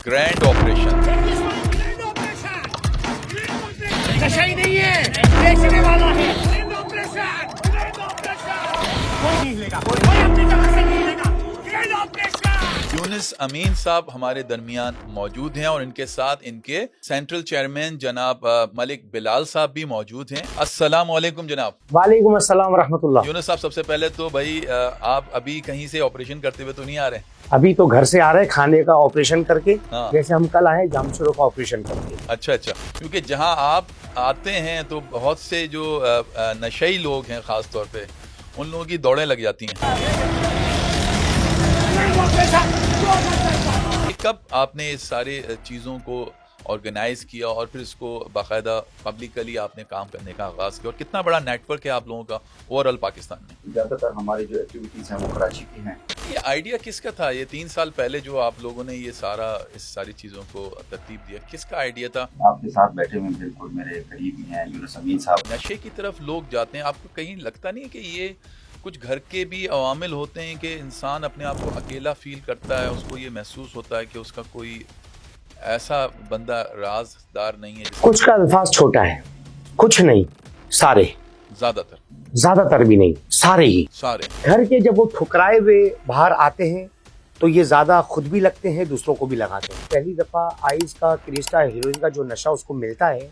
Grand operation. नशा ही नहीं है, बेचने वाला है। Grand operation, grand operation. कोई नहीं हिलेगा, कोई अपनी जगह से नहीं हिलेगा। Grand operation. यूनुस अमीन साहब हमारे दरमियान मौजूद हैं और इनके साथ इनके सेंट्रल चेयरमैन जनाब मलिक बिलाल साहब भी मौजूद हैं। अस्सलाम वालेकुम जनाब। वालेकुम अस्सलाम रहमतुल्लाह। यूनुस साहब, सबसे पहले तो भाई आप अभी कहीं से ऑपरेशन करते हुए तो नहीं आ रहे हैं? अभी तो घर से आ रहे हैं खाने का ऑपरेशन करके। हाँ। जैसे हम कल आए जामशोरों का ऑपरेशन करके। अच्छा, क्योंकि जहां आप आते हैं तो बहुत से जो नशई लोग हैं खास तौर पे, उन लोगों की दौड़ें लग जाती हैं। कब आपने इस सारे चीज़ों को ऑर्गेनाइज किया और फिर इसको बाकायदा पब्लिकली आपने काम करने का आगाज़ किया, और कितना बड़ा नेटवर्क है आप लोगों का ओवरऑल पाकिस्तान में? ज़्यादातर हमारी जो एक्टिविटीज़ हैं वो कराची की हैं। ये आइडिया किसका था? ये 3 साल पहले जो आप लोगों ने इस सारी चीज़ों को तरतीब दिया, किसका आइडिया था? आपके साथ बैठे हुए बिल्कुल मेरे करीबी हैं यूनुस अमीन साहब। नशे की तरफ लोग जाते हैं, आपको कहीं लगता नहीं कि ये कुछ घर के भी अवामिल होते हैं कि इंसान अपने आप को अकेला फील करता है, उसको ये महसूस होता है कि उसका कोई ऐसा बंदा राजदार नहीं है? कुछ का अल्फाज छोटा है, कुछ नहीं, सारे, ज्यादातर भी नहीं, सारे ही। सारे घर के जब वो ठुकराए हुए बाहर आते हैं तो ये ज्यादा खुद भी लगते हैं, दूसरों को भी लगाते हैं। पहली दफा आइस का, क्रिस्टा, हीरोइन का जो नशा उसको मिलता है,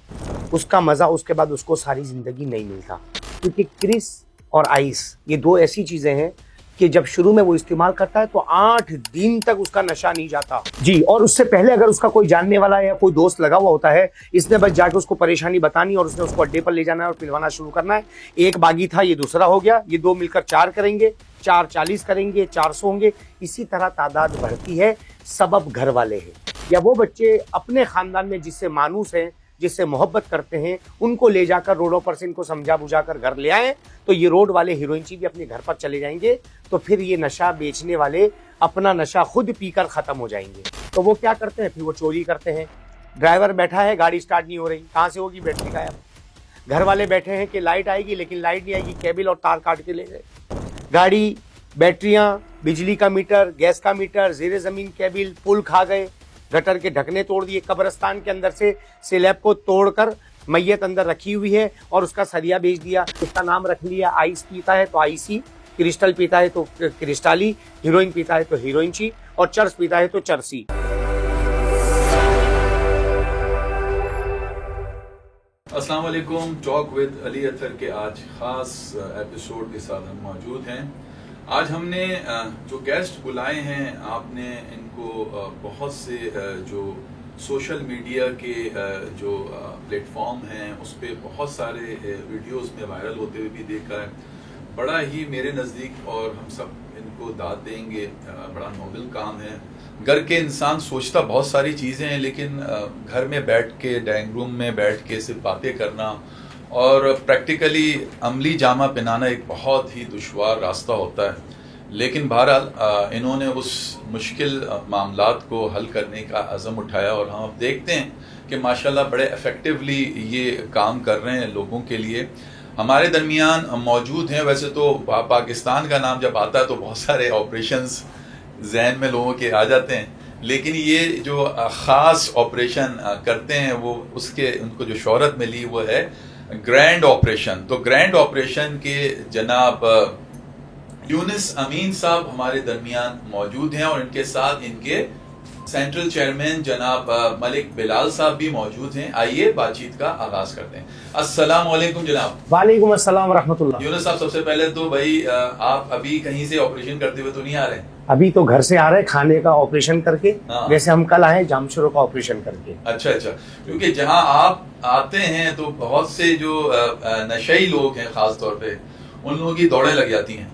उसका मजा उसके बाद उसको सारी जिंदगी नहीं मिलता। क्योंकि क्रिस और आइस ये दो ऐसी चीजें हैं कि जब शुरू में वो इस्तेमाल करता है तो 8 दिन तक उसका नशा नहीं जाता जी। और उससे पहले अगर उसका कोई जानने वाला या कोई दोस्त लगा हुआ होता है, इसने बस जाके उसको परेशानी बतानी और उसने उसको अड्डे पर ले जाना है और पिलवाना शुरू करना है। एक बागी था, ये दूसरा हो गया, ये दो मिलकर 4 करेंगे, 4 40 करेंगे, 400 होंगे। इसी तरह तादाद बढ़ती है। सबब घर वाले हैं या वो बच्चे अपने खानदान में जिससे मानूस हैं, जिससे मोहब्बत करते हैं, उनको ले जाकर रोडों पर से इनको समझा बुझा कर घर ले आए तो ये रोड वाले हीरोइनची भी अपने घर पर चले जाएंगे। तो फिर ये नशा बेचने वाले अपना नशा खुद पीकर खत्म हो जाएंगे। तो वो क्या करते हैं, फिर वो चोरी करते हैं। ड्राइवर बैठा है, गाड़ी स्टार्ट नहीं हो रही, कहाँ से होगी, बैटरी गायब। घर वाले बैठे हैं कि लाइट आएगी, लेकिन लाइट नहीं आएगी, केबल और तार काट के ले गए। गाड़ी, बैटरियां, बिजली का मीटर, गैस का मीटर, जेरे जमीन केबल, पुल खा गए, गटर के ढकने तोड़ दिए, कब्रिस्तान के अंदर से स्लैब को तोड़कर मैयत अंदर रखी हुई है और उसका सरिया बेच दिया। उसका नाम रख लिया, आइस पीता है तो आइसी, क्रिस्टल पीता है तो क्रिस्टाली, हीरोइन पीता है तो हीरोइनची, और चर्स पीता है तो चर्सी। अस्सलाम वालेकुम। टॉक विद अली अतर के आज खास एपिसोड के साथ हम मौजूद हैं। आज हमने जो गेस्ट बुलाए हैं, आपने इनको बहुत से जो सोशल मीडिया के जो प्लेटफॉर्म हैं उस पर बहुत सारे वीडियोस में वायरल होते हुए भी देखा है। बड़ा ही मेरे नज़दीक, और हम सब इनको दाद देंगे, बड़ा नोबल काम है। घर के इंसान सोचता बहुत सारी चीज़ें हैं, लेकिन घर में बैठ के, डाइनिंग रूम में बैठ के सिर्फ बातें करना और प्रैक्टिकली अमली जामा पहनाना एक बहुत ही दुश्वार रास्ता होता है। लेकिन बहरहाल इन्होंने उस मुश्किल मामलात को हल करने का अज़म उठाया और हम अब देखते हैं कि माशाल्लाह बड़े इफ़ेक्टिवली ये काम कर रहे हैं लोगों के लिए। हमारे दरमियान मौजूद हैं। वैसे तो पाकिस्तान का नाम जब आता है तो बहुत सारे ऑपरेशंस जहन में लोगों के आ जाते हैं, लेकिन ये जो ख़ास ऑपरेशन करते हैं वो उसके उनको जो शोहरत मिली वो है ग्रैंड ऑपरेशन। तो ग्रैंड ऑपरेशन के जनाब यूनुस अमीन साहब हमारे दरमियान मौजूद हैं और इनके साथ इनके सेंट्रल चेयरमैन जनाब मलिक बिलाल साहब भी मौजूद हैं। आइए बातचीत का आगाज करते हैं। अस्सलाम वालेकुम जनाब। वालेकुम अस्सलाम रहमतुल्लाह। यूनुस साहब, सबसे पहले तो भाई आप अभी कहीं से ऑपरेशन करते हुए तो नहीं आ रहे हैं? अभी तो घर से आ रहे हैं खाने का ऑपरेशन करके। हाँ। जैसे हम कल आए जामशोरों का ऑपरेशन करके। अच्छा, क्योंकि जहां आप आते हैं तो बहुत से जो नशई लोग हैं खास तौर पे, उन लोगों की दौड़ें लग जाती हैं।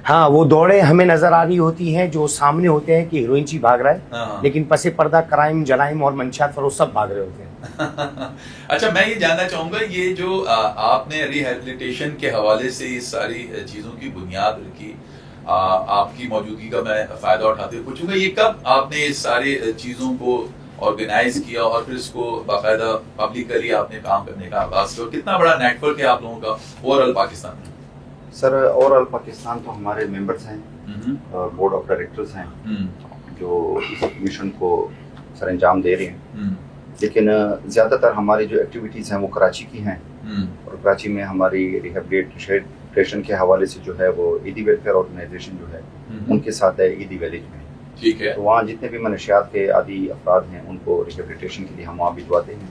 हाँ, वो दौड़े हमें नजर आ रही होती हैं जो सामने होते हैं कि हीरोइनची भाग रहा है। हाँ। लेकिन पसे पर्दा क्राइम, जलाइम और मंशात फरोश सब भाग रहे होते हैं। अच्छा, मैं ये जानना चाहूंगा, ये जो आपने रिहेबिलिटेशन के हवाले से इस सारी चीजों की बुनियाद रखी, आपकी मौजूदगी का मैं फायदा उठाते हुए पूछूंगा, ये कब आपने इस सारी चीजों को ऑर्गेनाइज किया और फिर इसको बाकायदा पब्लिकली आपने काम करने का आगाज किया? कितना बड़ा नेटवर्क है आप लोगों का ओवरऑल पाकिस्तान में? सर, ओवरऑल पाकिस्तान तो हमारे मेंबर्स हैं, बोर्ड ऑफ डायरेक्टर्स हैं जो इस मिशन को सर अंजाम दे रहे हैं। लेकिन ज़्यादातर हमारी जो एक्टिविटीज़ हैं वो कराची की हैं, और कराची में हमारी रिहेबिलिटेशन के हवाले से जो है वो ईदी वेलफेयर ऑर्गेनाइजेशन जो है उनके साथ है ईदी विलेज में। ठीक है। तो वहाँ जितने भी मनशियात के आदि अफराद हैं उनको रिहेबिलिटेशन के लिए हम वहाँ भिजवाते हैं।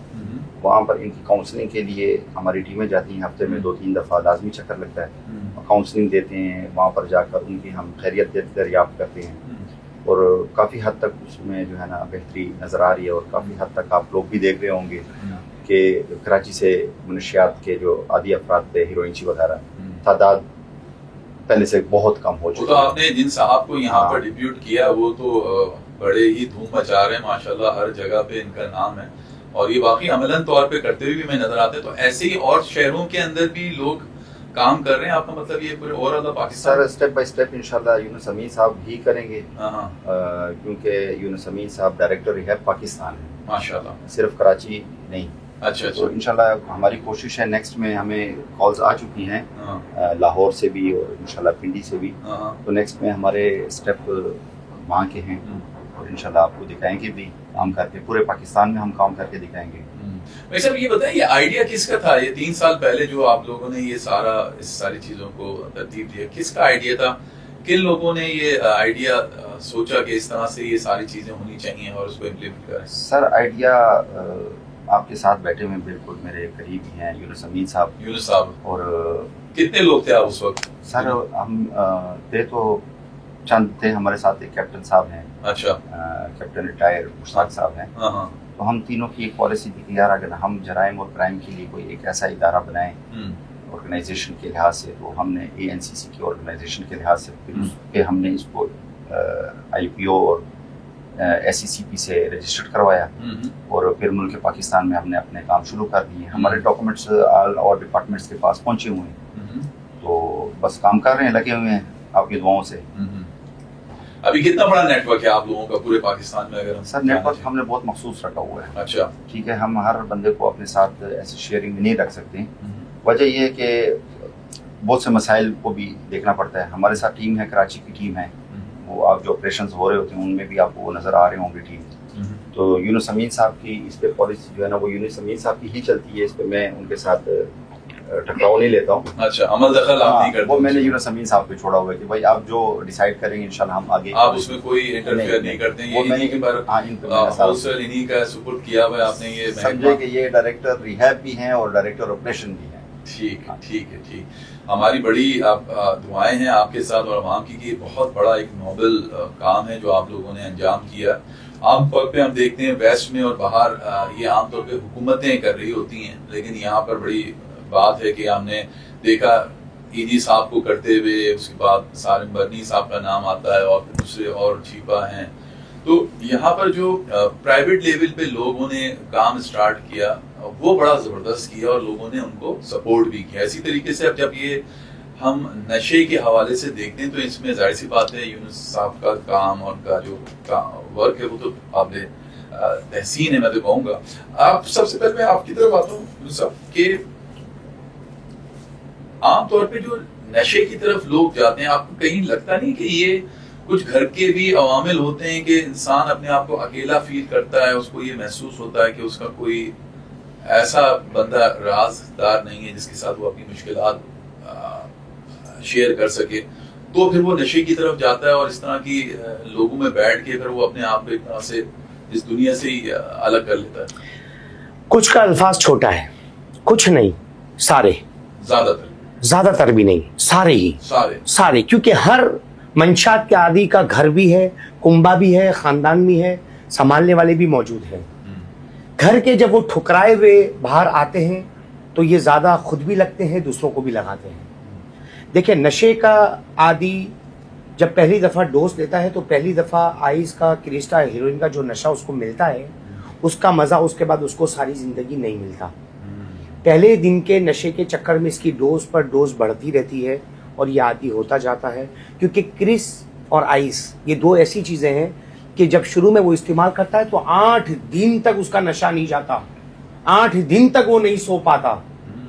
वहाँ पर इनकी काउंसलिंग के लिए हमारी टीमें जाती हैं, हफ्ते में 2-3 दफ़ा लाजमी चक्कर लगता है, काउंसलिंग देते हैं। वहाँ पर जाकर उनकी हम खैरियत दरियाफ्त करते हैं, और काफ़ी हद तक उसमें जो है ना बेहतरी नज़र आ रही है। और काफ़ी हद तक आप लोग भी देख रहे होंगे कि कराची से मनशियात के जो आदि अफराद थे, हीरोइनची वगैरह, तादाद पहले से बहुत कम हो चुकी है। तो आपने जिन साहब को यहाँ पर डिप्यूट किया वो तो बड़े ही धूम मचा रहे हैं माशाल्लाह, हर जगह पे इनका नाम है, और ये वाकई अमलन तौर पे करते हुए भी मैं नजर आते हैं। तो ऐसे ही और शहरों के अंदर भी लोग काम कर रहे हैं, आपका मतलब ये पूरे overall Pakistan? Sir step by step इंशाल्लाह यूनुस अमीन साहब ही करेंगे, क्योंकि यूनुस अमीन साहब डायरेक्टर रिहैब पाकिस्तान है माशाल्लाह, सिर्फ कराची नहीं। अच्छा। तो इंशाल्लाह हमारी कोशिश है, नेक्स्ट में हमें कॉल्स आ चुकी हैं लाहौर से भी और इंशाल्लाह पिंडी से भी। तो नेक्स्ट में हमारे स्टेप वहाँ के हैं, और इंशाल्लाह आपको दिखाएंगे भी काम करके, पूरे पाकिस्तान में हम काम करके दिखाएंगे। भाई साहब ये बताइए, ये आइडिया किसका था? ये 3 साल पहले जो आप लोगों ने ये सारी चीजों को तरतीब दिया, किसका आइडिया था? किन लोगों ने ये आइडिया सोचा कि इस तरह से ये सारी चीजें होनी चाहिए और उसको इम्प्लीमेंट करें? सर आइडिया आपके साथ बैठे हुए बिल्कुल मेरे करीब ही हैं, यूनुस अमीन साहब। यूनुस साहब। और कितने लोग थे आप उस वक्त? सर हम थे तो चंद थे, हमारे साथ एक कैप्टन साहब हैं। अच्छा। कैप्टन रिटायर मुश्ताक साहब हैं। तो हम तीनों की एक पॉलिसी थी कि यार अगर हम जराइम और क्राइम के लिए कोई एक ऐसा इदारा बनाएं ऑर्गेनाइजेशन के लिहाज से, तो हमने ANCC की ऑर्गेनाइजेशन के लिहाज से फिर उस पे हमने इसको IPO और SECP से रजिस्टर्ड करवाया, और फिर मुल्क पाकिस्तान में हमने अपने काम शुरू कर दिए। हमारे डॉक्यूमेंट्स ऑल और डिपार्टमेंट्स के पास पहुंचे हुए हैं, तो बस काम कर रहे हैं, लगे हुए हैं आपकी दुआओं से। अभी कितना बड़ा नेटवर्क है आप लोगों का पूरे पाकिस्तान में? अगर सर नेटवर्क हमने बहुत मखसूस रखा हुआ है। अच्छा। ठीक है, हम हर बंदे को अपने साथ ऐसे शेयरिंग में नहीं रख सकते। वजह यह है कि बहुत से मसाइल को भी देखना पड़ता है। हमारे साथ टीम है, कराची की टीम है, वो आप जो ऑपरेशंस हो रहे होते हैं उनमें भी आपको वो नज़र आ रहे होंगे टीम। तो यूनुस अमीन साहब की इस पे पॉलिसी जो है ना वो यूनुस अमीन साहब की ही चलती है, इस पे मैं उनके साथ टकराव नहीं लेता हूँ। अच्छा, अमल दखल आप नहीं करते? वो मैंने यूनुस अमीन साहब पे छोड़ा हुआ है कि भाई आप जो डिसाइड करेंगे इंशाल्लाह हम आगे। आप उसमें कोई इंटरफेयर नहीं करते हैं? वो मैंने इन्हीं का सपोर्ट किया हुआ है आपने? ये समझे कि ये डायरेक्टर रिहैब भी हैं और डायरेक्टर ऑपरेशन भी हैं। ठीक है, ठीक है, ठीक। हमारी बड़ी दुआएं हैं आपके साथ और अवाम की कि बहुत बड़ा एक नोबल काम है जो आप लोगों ने अंजाम किया। आमतौर पे हम देखते हैं वेस्ट में और बाहर ये आमतौर पे हुकूमतें कर रही होती हैं, लेकिन यहाँ पर बड़ी बात है कि हमने देखा ईदी साहब को करते हुए, उसके बाद सालिम बर्नी साहब का नाम आता है और फिर दूसरे और चीफा हैं। तो यहाँ पर जो प्राइवेट लेवल पे लोगों ने काम स्टार्ट किया वो बड़ा जबरदस्त किया और लोगों ने उनको सपोर्ट भी किया। इसी तरीके से अब जब ये हम नशे के हवाले से देखते हैं तो इसमें जाहिर सी बात है यूनुस साहब का काम और का जो वर्क है वो तो आपने तहसीन है, मैं तो कहूँगा। आप सबसे पहले मैं आपकी तरफ आता हूँ यूनुस साहब के, आमतौर पे जो नशे की तरफ लोग जाते हैं, आपको कहीं लगता नहीं कि ये कुछ घर के भी अवामिल होते हैं कि इंसान अपने आप को अकेला फील करता है, उसको ये महसूस होता है कि उसका कोई ऐसा बंदा राजदार नहीं है जिसके साथ वो अपनी मुश्किलात शेयर कर सके, तो फिर वो नशे की तरफ जाता है और इस तरह की लोगों में बैठ के फिर वो अपने आप को एक तरह से इस दुनिया से ही अलग कर लेता है। कुछ का अल्फाज छोटा है, कुछ नहीं, सारे, ज्यादातर भी नहीं, सारे, क्योंकि हर मंशात के आदि का घर भी है, कुंबा भी है, खानदान भी है, संभालने वाले भी मौजूद हैं। घर के जब वो ठुकराए हुए बाहर आते हैं तो ये ज्यादा खुद भी लगते हैं, दूसरों को भी लगाते हैं। देखिए, नशे का आदि जब पहली दफा डोज लेता है तो पहली दफा आइस का, क्रिस्टा, हीरोइन का जो नशा उसको मिलता है, उसका मजा उसके बाद उसको सारी जिंदगी नहीं मिलता। पहले दिन के नशे के चक्कर में इसकी डोज पर डोज बढ़ती रहती है और ये आदी होता जाता है, क्योंकि क्रिस और आइस ये दो ऐसी चीजें हैं कि जब शुरू में वो इस्तेमाल करता है तो 8 दिन तक उसका नशा नहीं जाता, 8 दिन तक वो नहीं सो पाता,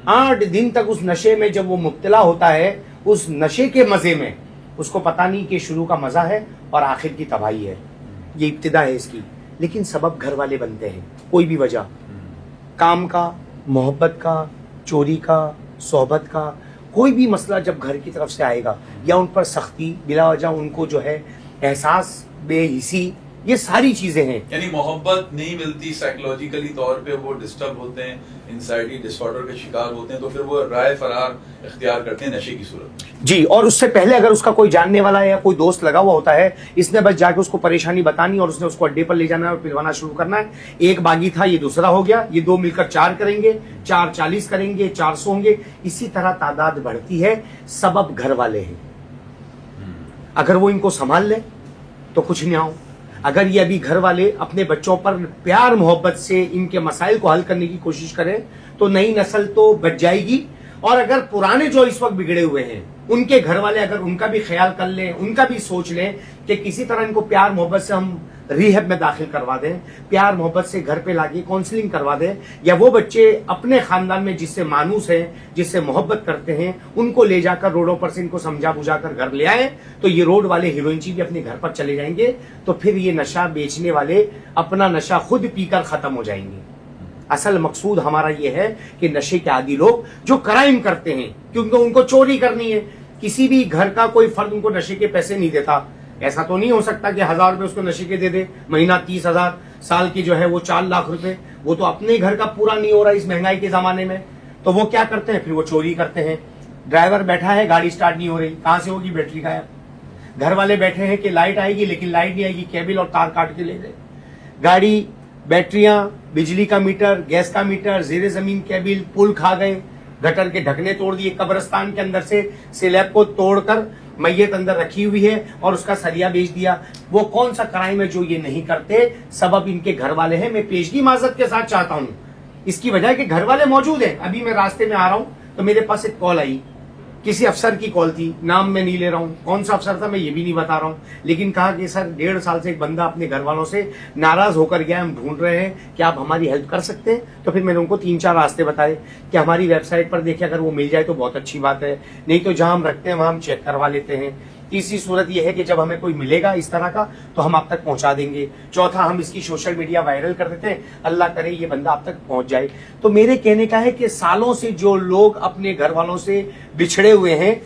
8 दिन तक उस नशे में जब वो मुब्तला होता है, उस नशे के मजे में उसको पता नहीं कि शुरू का मजा है और आखिर की तबाही है। ये इब्तिदा है इसकी। लेकिन सबब घर वाले बनते हैं, कोई भी वजह, काम का, मोहब्बत का, चोरी का, सोहबत का, कोई भी मसला जब घर की तरफ से आएगा या उन पर सख्ती, बिला वजह उनको जो है एहसास, बेहिसी, ये सारी चीजें हैं। यानी मोहब्बत नहीं मिलती, साइकोलॉजिकली तौर पे वो डिस्टर्ब होते हैं, एंजाइटी डिसऑर्डर के शिकार होते हैं, तो फिर वो राय फरार इख्तियार करते हैं नशे की सूरत में। जी, और उससे पहले अगर उसका कोई जानने वाला है या कोई दोस्त लगा हुआ होता है, इसने बस जाके उसको परेशानी बतानी और उसने उसको अड्डे पर ले जाना और पिलवाना शुरू करना है। एक बागी था, ये दूसरा हो गया, ये दो मिलकर 4 करेंगे, 4 40 करेंगे, 400 होंगे, इसी तरह तादाद बढ़ती है। सबब घर वाले हैं, अगर वो इनको संभाल ले तो कुछ नहीं आओ। अगर ये अभी घर वाले अपने बच्चों पर प्यार मोहब्बत से इनके मसाइल को हल करने की कोशिश करें तो नई नस्ल तो बच जाएगी। और अगर पुराने जो इस वक्त बिगड़े हुए हैं उनके घर वाले अगर उनका भी ख्याल कर लें, उनका भी सोच लें कि किसी तरह इनको प्यार मोहब्बत से हम रिहब में दाखिल करवा दें, प्यार मोहब्बत से घर पे लाके काउंसलिंग करवा दें, या वो बच्चे अपने खानदान में जिससे मानूस हैं, जिससे मोहब्बत करते हैं, उनको ले जाकर रोडों पर से इनको समझा बुझा कर घर ले आए, तो ये रोड वाले हीरोइनची भी अपने घर पर चले जाएंगे। तो फिर ये नशा बेचने वाले अपना नशा खुद पीकर खत्म हो जाएंगे। असल मकसूद हमारा ये है कि नशे के आदी लोग जो क्राइम करते हैं, क्योंकि उनको चोरी करनी है, किसी भी घर का कोई फर्द उनको नशे के पैसे नहीं देता। ऐसा तो नहीं हो सकता कि 1000 रुपए उसको नशे के दे दे, महीना 30,000, साल की जो है वो 4 लाख रुपए, वो तो अपने घर का पूरा नहीं हो रहा इस महंगाई के जमाने में। तो वो क्या करते हैं, फिर वो चोरी करते हैं। ड्राइवर बैठा है, गाड़ी स्टार्ट नहीं हो रही, कहां से होगी, बैटरी गायब। घर वाले बैठे हैं कि लाइट आएगी, लेकिन लाइट नहीं आएगी, केबल और तार काट के ले गए। गाड़ी, बैटरियां, बिजली का मीटर, गैस का मीटर, जेरे जमीन केबल, पुल खा गए, गटर के ढकने तोड़ दिए, कब्रिस्तान के अंदर से स्लैब को तोड़कर मैयत अंदर रखी हुई है और उसका सरिया बेच दिया। वो कौन सा क्राइम है जो ये नहीं करते? सबब इनके घर वाले हैं। मैं पेशगी माजरत के साथ चाहता हूं, इसकी वजह कि घर वाले मौजूद हैं। अभी मैं रास्ते में आ रहा हूं तो मेरे पास एक कॉल आई, किसी अफसर की कॉल थी, नाम मैं नहीं ले रहा हूं, कौन सा अफसर था मैं ये भी नहीं बता रहा हूं, लेकिन कहा कि सर 1.5 साल से एक बंदा अपने घर वालों से नाराज होकर गया, हम ढूंढ रहे हैं कि आप हमारी हेल्प कर सकते हैं। तो फिर मैंने उनको 3-4 रास्ते बताए कि हमारी वेबसाइट पर देखिए, अगर वो मिल जाए तो बहुत अच्छी बात है, नहीं तो जहां हम रखते हैं वहां हम चेक करवा लेते हैं। तीसरी सूरत यह है कि जब हमें कोई मिलेगा इस तरह का तो हम आप तक पहुंचा देंगे। चौथा, हम इसकी सोशल मीडिया वायरल कर देते हैं, अल्लाह करे ये बंदा आप तक पहुंच जाए। तो मेरे कहने का है कि सालों से जो लोग अपने घर वालों से बिछड़े हुए हैं,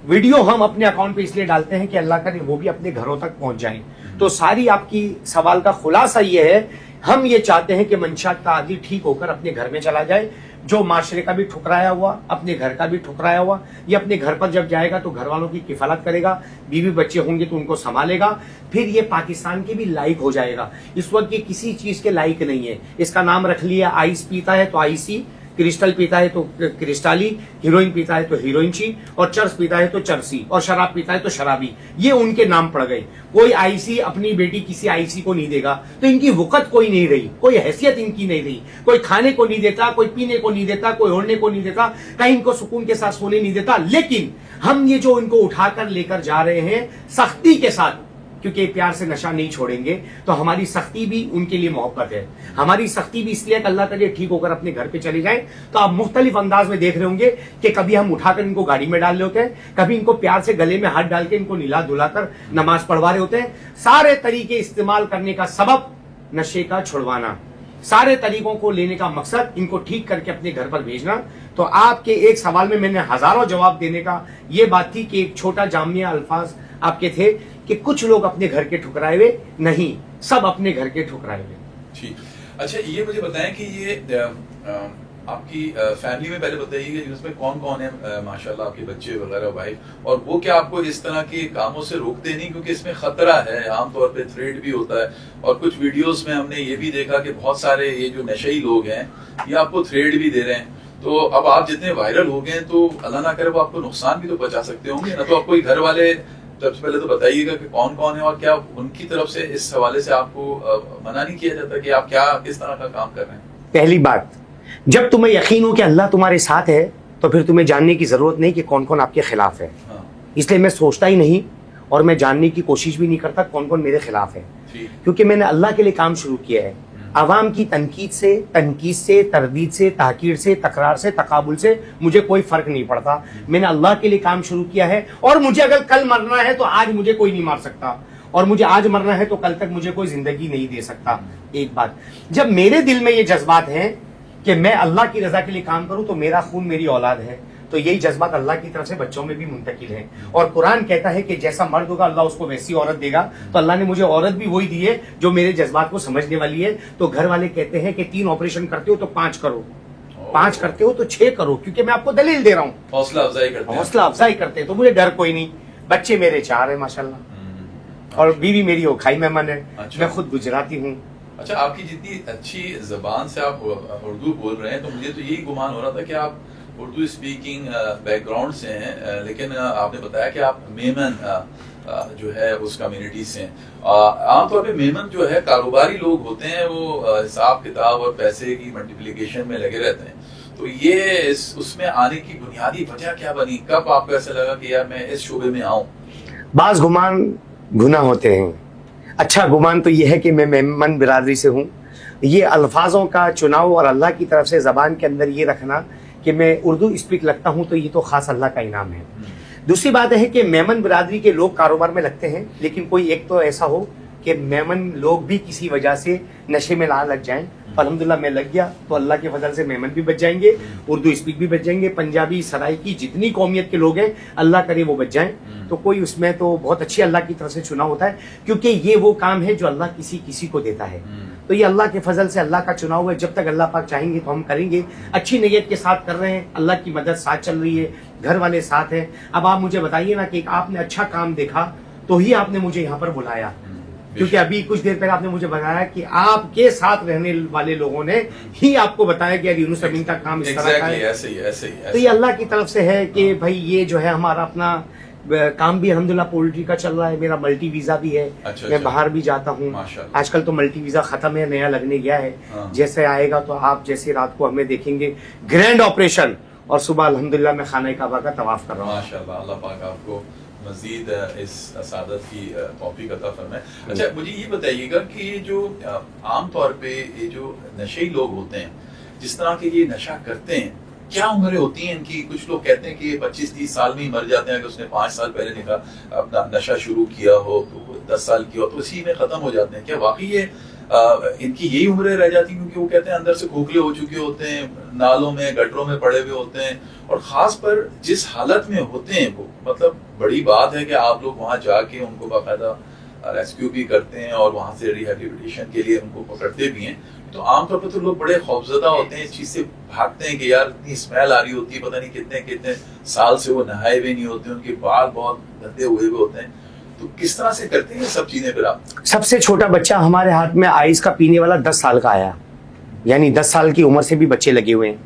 वीडियो हम अपने अकाउंट पे इसलिए डालते हैं कि अल्लाह करे वो भी अपने घरों तक पहुंच जाएं। तो सारी आपकी सवाल का खुलासा ये है, हम ये चाहते हैं कि मंशात का आदि ठीक होकर अपने घर में चला जाए, जो माशरे का भी ठुकराया हुआ, अपने घर का भी ठुकराया हुआ, ये अपने घर पर जब जाएगा तो घर वालों की किफालत करेगा, बीवी बच्चे होंगे तो उनको संभालेगा, फिर ये पाकिस्तान के भी लायक हो जाएगा। इस वक्त ये किसी चीज के लायक नहीं है। इसका नाम रख लिया, आइस पीता है तो आईसी, क्रिस्टल पीता है तो क्रिस्टाली, हीरोइन पीता है तो हीरोइनची, और चर्स पीता है तो चरसी, और शराब पीता है तो शराबी। ये उनके नाम पड़ गए। कोई आईसी अपनी बेटी किसी आईसी को नहीं देगा, तो इनकी वक़्त कोई नहीं रही, कोई हैसियत इनकी नहीं रही। कोई खाने को नहीं देता, कोई पीने को नहीं देता, कोई ओढ़ने को नहीं देता, कहीं इनको सुकून के साथ सोने नहीं देता। लेकिन हम ये जो इनको उठाकर लेकर जा रहे हैं सख्ती के साथ, क्योंकि प्यार से नशा नहीं छोड़ेंगे, तो हमारी सख्ती भी उनके लिए मोहब्बत है। हमारी सख्ती भी इसलिए कि अल्लाह करे ठीक होकर अपने घर पे चले जाएं। तो आप मुख्तलिफ अंदाज में देख रहे होंगे कि कभी हम उठाकर इनको गाड़ी में डाल रहे होते हैं, कभी इनको प्यार से गले में हाथ डाल के इनको नीला धुलाकर नमाज पढ़वा रहे होते हैं। सारे तरीके इस्तेमाल करने का सबब नशे का छुड़वाना, सारे तरीकों को लेने का मकसद इनको ठीक करके अपने घर पर भेजना। तो आपके एक सवाल में मैंने हजारों जवाब देने का ये बात थी कि एक छोटा जामिया अल्फाज आपके थे कि कुछ लोग अपने घर के ठुकराए हुए नहीं, सब अपने घर के ठुकराए हुए। ठीक, अच्छा ये मुझे बताएं कि ये आपकी फैमिली में पहले बताइए कि उसमें कौन कौन है माशाल्लाह, आपके बच्चे वगैरह, वाइफ, और वो क्या आपको इस तरह के कामों से रोकते नहीं? क्योंकि इसमें खतरा है, आमतौर पे थ्रेड भी होता है, और कुछ वीडियोस में हमने ये भी देखा कि बहुत सारे ये जो नशेई लोग हैं ये आपको थ्रेड भी दे रहे हैं। तो अब आप जितने वायरल हो गए तो अल्लाह ना करे वो आपको नुकसान भी तो पहुंचा सकते होंगे ना। तो आपको घर वाले सबसे पहले तो बताइएगा कि कौन कौन है, और क्या उनकी तरफ से इस हवाले से आपको मना नहीं किया जाता कि आप क्या किस तरह का काम कर रहे हैं? पहली बात, जब तुम्हें यकीन हो कि अल्लाह तुम्हारे साथ है तो फिर तुम्हें जानने की जरूरत नहीं कि कौन कौन आपके खिलाफ है। इसलिए मैं सोचता ही नहीं और मैं जानने की कोशिश भी नहीं करता कौन कौन मेरे खिलाफ है, क्योंकि मैंने अल्लाह के लिए काम शुरू किया है। आवाम की तनकीद से, तरदीद से, तहकीर से, तकरार से, तकाबुल से मुझे कोई फर्क नहीं पड़ता। मैंने अल्लाह के लिए काम शुरू किया है, और मुझे अगर कल मरना है तो आज मुझे कोई नहीं मार सकता। और मुझे आज मरना है तो कल तक मुझे कोई जिंदगी नहीं दे सकता। एक बात, जब मेरे दिल में ये जज्बात हैं कि मैं अल्लाह की रजा के लिए काम करूं तो मेरा खून मेरी औलाद है, तो यही जज्बात अल्लाह की तरफ से बच्चों में भी मुंतकिल है। और कुरान कहता है कि जैसा मर्द होगा अल्लाह उसको वैसी औरत देगा, तो अल्लाह ने मुझे औरत भी वही दी है जो मेरे जज्बात को समझने वाली है। तो घर वाले कहते हैं कि 3 ऑपरेशन करते हो तो 5 करो, 5 करते हो तो 6 करो, क्योंकि मैं आपको दलील दे रहा हूँ। हौसला अफजाई करते हैं। हौसला अफजाई करते हैं, तो मुझे डर कोई नहीं। बच्चे मेरे 4 है माशाल्लाह, और बीवी मेरी ओखाई मेहमान है। अच्छा। मैं खुद गुजराती हूँ। अच्छा, आपकी जितनी अच्छी जबान से आप उर्दू बोल रहे हैं, तो मुझे तो यही गुमान हो रहा था कि आप उर्दू स्पीकिंग बैकग्राउंड से हैं, लेकिन आपने बताया कि आप मेमन जो है उस कम्युनिटी से हैं। आमतौर पे मेमन जो है कारोबारी लोग होते हैं, वो हिसाब किताब और पैसे की मल्टीप्लिकेशन में लगे रहते हैं। तो ये उसमें आने की बुनियादी वजह क्या बनी? कब आपको ऐसा लगा कि यार मैं इस शोबे में आऊं? बाज गुमान गुनाह होते हैं। अच्छा गुमान तो यह है कि मैं मेमन बिरादरी से हूँ। ये अल्फाजों का चुनाव और अल्लाह की तरफ से ज़बान के अंदर ये रखना कि मैं उर्दू स्पीक लगता हूँ, तो ये तो ख़ास अल्लाह का इनाम है। दूसरी बात है कि मेमन बिरादरी के लोग कारोबार में लगते हैं, लेकिन कोई एक तो ऐसा हो कि मेमन लोग भी किसी वजह से नशे में ना लग जाएं। अल्हम्दुलिल्लाह मैं लग गया तो अल्लाह के फजल से मेमन भी बच जाएंगे, उर्दू स्पीक भी बच जाएंगे, पंजाबी सराइकी जितनी कौमियत के लोग हैं अल्लाह करे वो बच जाएं। तो कोई उसमें तो बहुत अच्छी अल्लाह की तरफ से चुना होता है, क्योंकि ये वो काम है जो अल्लाह किसी किसी को देता है। तो ये अल्लाह के फजल से अल्लाह का चुनाव है। जब तक अल्लाह पाक चाहेंगे तो हम करेंगे। अच्छी नीयत के साथ कर रहे हैं, अल्लाह की मदद साथ चल रही है, घर वाले साथ हैं। अब आप मुझे बताइए ना कि आपने अच्छा काम देखा तो ही आपने मुझे यहाँ पर बुलाया, क्योंकि अभी कुछ देर पहले आपने मुझे बताया कि आपके साथ रहने वाले लोगों ने ही आपको बताया कि यार यूनुस अमीन का काम इस तरह का है। ऐसे ही। तो ये अल्लाह की तरफ से है कि भाई ये जो है हमारा अपना काम भी अल्हम्दुलिल्लाह पोल्ट्री का चल रहा है। मेरा मल्टी वीजा भी है। मैं बाहर भी जाता हूँ। आजकल तो मल्टी वीजा खत्म है, नया लगने गया है। जैसे आएगा तो आप जैसे रात को हमें देखेंगे ग्रैंड ऑपरेशन, और सुबह अल्हम्दुलिल्लाह मैं खाने काबा का तवाफ कर रहा हूँ। माशाल्लाह, अल्लाह पाक आपको मजीद इस सादत की तौफीक अता फरमाए। अच्छा, मुझे ये बताइएगा कि ये जो आम तौर पे ये जो नशेई लोग होते हैं, जिस तरह के ये नशा करते हैं, क्या उम्रें होती हैं इनकी? कुछ लोग कहते हैं कि 25-30 साल में ही मर जाते हैं। कि उसने 5 साल पहले अपना नशा शुरू किया हो तो 10 साल किया हो तो इसी में खत्म हो जाते हैं। क्या वाकई ये इनकी यही उम्रें रह जाती हैं? क्योंकि वो कहते हैं अंदर से खोखले हो चुके होते हैं, नालों में गटरों में पड़े हुए होते हैं, और खास पर जिस हालत में होते हैं वो, मतलब बड़ी बात है कि आप लोग वहां जाके उनको बाकायदा रेस्क्यू भी करते हैं और वहां से रिहेबिलिटेशन के लिए उनको पकड़ते भी हैं। तो आमतौर पर तो लोग बड़े खौफजदा होते हैं, इस चीज से भागते हैं कि यार इतनी स्मेल आ रही होती है, पता नहीं कितने कितने साल से वो नहाए हुए नहीं होते, उनके बाल बहुत गंदे हुए होते हैं। तो किस तरह से करते हैं ये सब चीजें? फिर आप सबसे छोटा बच्चा हमारे हाथ में आइस का पीने वाला 10 साल का आया, यानी 10 साल की उम्र से भी बच्चे लगे हुए हैं।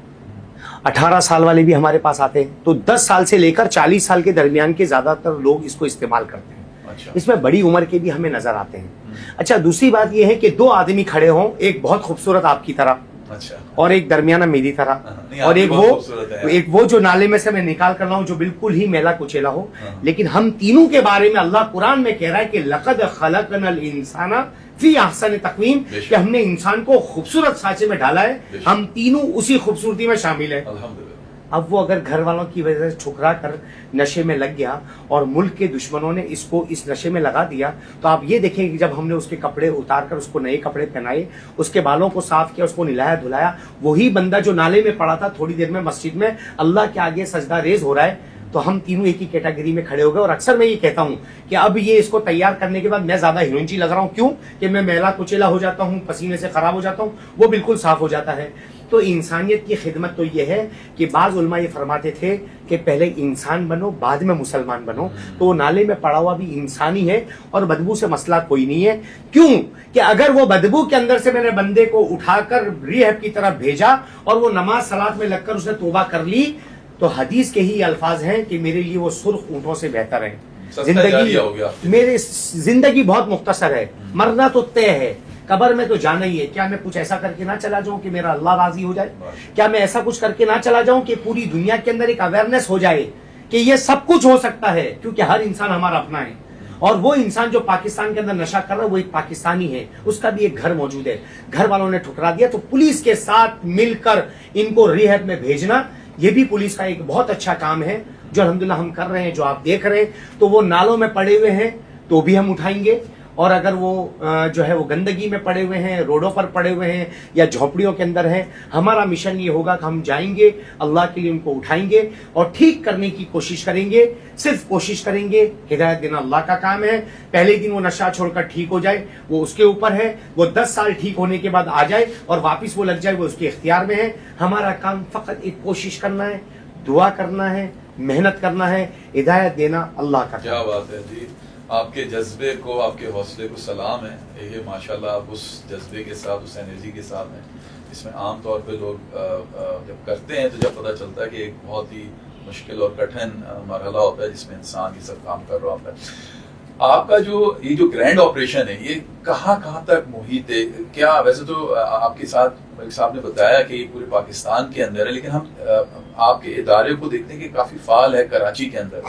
18 साल वाले भी हमारे पास आते हैं। तो 10 साल से लेकर 40 साल के दरमियान के ज्यादातर लोग इसको इस्तेमाल करते हैं। अच्छा। इसमें बड़ी उम्र के भी हमें नजर आते हैं। अच्छा, दूसरी बात यह है कि 2 आदमी खड़े हों, एक बहुत खूबसूरत आपकी तरह, अच्छा, और एक दरमियाना मेरी तरह, और एक वो जो नाले में से मैं निकाल कर रहा हूं जो बिल्कुल ही मैला कुचेला हो। लेकिन हम तीनों के बारे में अल्लाह कुरान में कह रहा है कि लक़द खलक़नल इंसाना फी अहसन तक़वीम, कि हमने इंसान को खूबसूरत सांचे में डाला है। हम तीनों उसी खूबसूरती में शामिल है। अब वो अगर घर वालों की वजह से ठुकरा कर नशे में लग गया और मुल्क के दुश्मनों ने इसको इस नशे में लगा दिया, तो आप ये देखेंगे कि जब हमने उसके कपड़े उतार कर उसको नए कपड़े पहनाए, उसके बालों को साफ किया, उसको नहलाया धुलाया, वही बंदा जो नाले में पड़ा था थोड़ी देर में मस्जिद में अल्लाह के आगे सजदा रेज हो रहा है। तो हम तीनों एक ही कैटेगरी में खड़े हो गए। और अक्सर मैं ये कहता हूं कि अब ये इसको तैयार करने के बाद मैं ज्यादा हीरोइनची लग रहा हूं। क्यों? कि मैं मैला कुचेला हो जाता हूं, पसीने से खराब हो जाता हूं, वो बिल्कुल साफ हो जाता है। तो इंसानियत की खिदमत तो ये है कि बाज उलमा ये फरमाते थे कि पहले इंसान बनो बाद में मुसलमान बनो। तो वो नाले में पड़ा हुआ भी इंसानी है और बदबू से मसला कोई नहीं है। क्यों? कि अगर वो बदबू के अंदर से मैंने बंदे को उठाकर रिहब की तरफ भेजा और वो नमाज सलात में लगकर उसने तौबा कर ली, तो हदीस के ही अल्फाज हैं कि मेरे लिए वो सुर्ख ऊंटों से बेहतर है। मेरी जिंदगी बहुत मुख्तसर है, मरना तो तय है, कब्र में तो जाना ही है। क्या मैं कुछ ऐसा करके ना चला जाऊं कि मेरा अल्लाह राजी हो जाए? क्या मैं ऐसा कुछ करके ना चला जाऊं कि पूरी दुनिया के अंदर एक अवेयरनेस हो जाए कि ये सब कुछ हो सकता है? क्योंकि हर इंसान हमारा अपना है, और वो इंसान जो पाकिस्तान के अंदर नशा कर रहा है वो एक पाकिस्तानी है, उसका भी एक घर मौजूद है। घर वालों ने ठुकरा दिया, तो पुलिस के साथ मिलकर इनको रिहब में भेजना, ये भी पुलिस का एक बहुत अच्छा काम है जो अल्हम्दुलिल्लाह हम कर रहे हैं, जो आप देख रहे हैं। तो वो नालों में पड़े हुए हैं तो भी हम उठाएंगे, और अगर वो जो है वो गंदगी में पड़े हुए हैं, रोडों पर पड़े हुए हैं या झोपड़ियों के अंदर हैं, हमारा मिशन ये होगा कि हम जाएंगे, अल्लाह के लिए उनको उठाएंगे और ठीक करने की कोशिश करेंगे। सिर्फ कोशिश करेंगे, हिदायत देना अल्लाह का काम है। पहले दिन वो नशा छोड़कर ठीक हो जाए वो उसके ऊपर है, वो 10 साल ठीक होने के बाद आ जाए और वापिस वो लग जाए वो उसके इख्तियार में है। हमारा काम फकत एक कोशिश करना है, दुआ करना है, मेहनत करना है, हिदायत देना अल्लाह का। क्या बात है जी, आपके जज्बे को, आपके हौसले को सलाम है। ये माशाल्लाह आप उस जज्बे के साथ, उस एनर्जी के साथ हैं जिसमें आम तौर पे लोग जब करते हैं तो जब पता चलता है कि एक बहुत ही मुश्किल और कठिन मरहला होता है जिसमें इंसान ये सब काम कर रहा होता है। आपका ये जो ग्रैंड ऑपरेशन है ये कहाँ तक मुहित है? क्या वैसे तो आपके साथ मलिक साहब ने बताया कि ये पूरे पाकिस्तान के अंदर है, लेकिन हम आपके इदारे को देखते हैं कि काफी फाल है कराची के अंदर।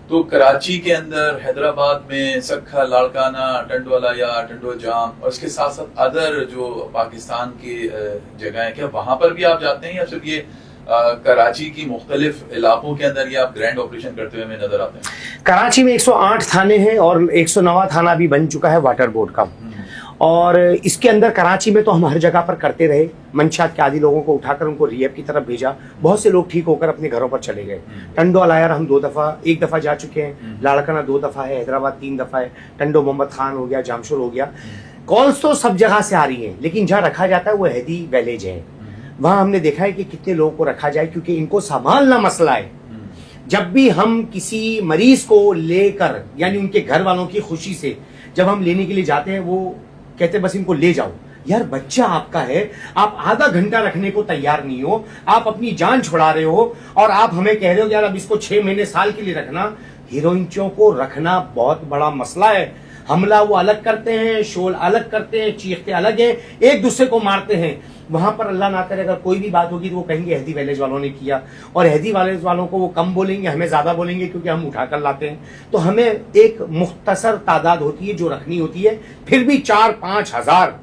तो कराची के अंदर, हैदराबाद में सक्खा, लाड़काना, टंडवाला या टंडो जाम और इसके साथ साथ अदर जो पाकिस्तान की जगह है, क्या वहां पर भी आप जाते हैं या सिर्फ ये कराची की मुख्तलिफ इलाकों के अंदर ये आप ग्रैंड ऑपरेशन करते हुए हमें नजर आते हैं? कराची में 108 थाने हैं और 109वां थाना भी बन चुका है वाटर बोर्ड का। और इसके अंदर कराची में तो हम हर जगह पर करते रहे, मंशात के आदि लोगों को उठाकर उनको रिहैब की तरफ भेजा, बहुत से लोग ठीक होकर अपने घरों पर चले गए। टंडो अलायर हम एक दफा जा चुके हैं, लाड़काना 2 दफा है, हैदराबाद 3 दफा है, टंडो मोहम्मद खान हो गया, जामशुर हो गया। कॉल्स तो सब जगह से आ रही हैं, लेकिन जहाँ रखा जाता है वो हैदी विलेज है। वहां हमने देखा है कि कितने लोगों को रखा जाए, क्योंकि इनको संभालना मसला है। जब भी हम किसी मरीज को लेकर, यानी उनके घर वालों की खुशी से जब हम लेने के लिए जाते हैं, वो कहते बस इनको ले जाओ। यार बच्चा आपका है, आप आधा घंटा रखने को तैयार नहीं हो, आप अपनी जान छुड़ा रहे हो और आप हमें कह रहे हो यार अब इसको 6 महीने साल के लिए रखना। हीरोइनों को रखना बहुत बड़ा मसला है। हमला वो अलग करते हैं, शोल अलग करते हैं, चीखते अलग है, एक दूसरे को मारते हैं। वहां पर अल्लाह ना करे अगर कोई भी बात होगी तो वो कहेंगे हैदी विलेज वालों ने किया, और हैदी विलेज वालों को वो कम बोलेंगे, हमें ज्यादा बोलेंगे क्योंकि हम उठाकर लाते हैं। तो हमें एक मुख्तसर तादाद होती है जो रखनी होती है, फिर भी 4-5 हजार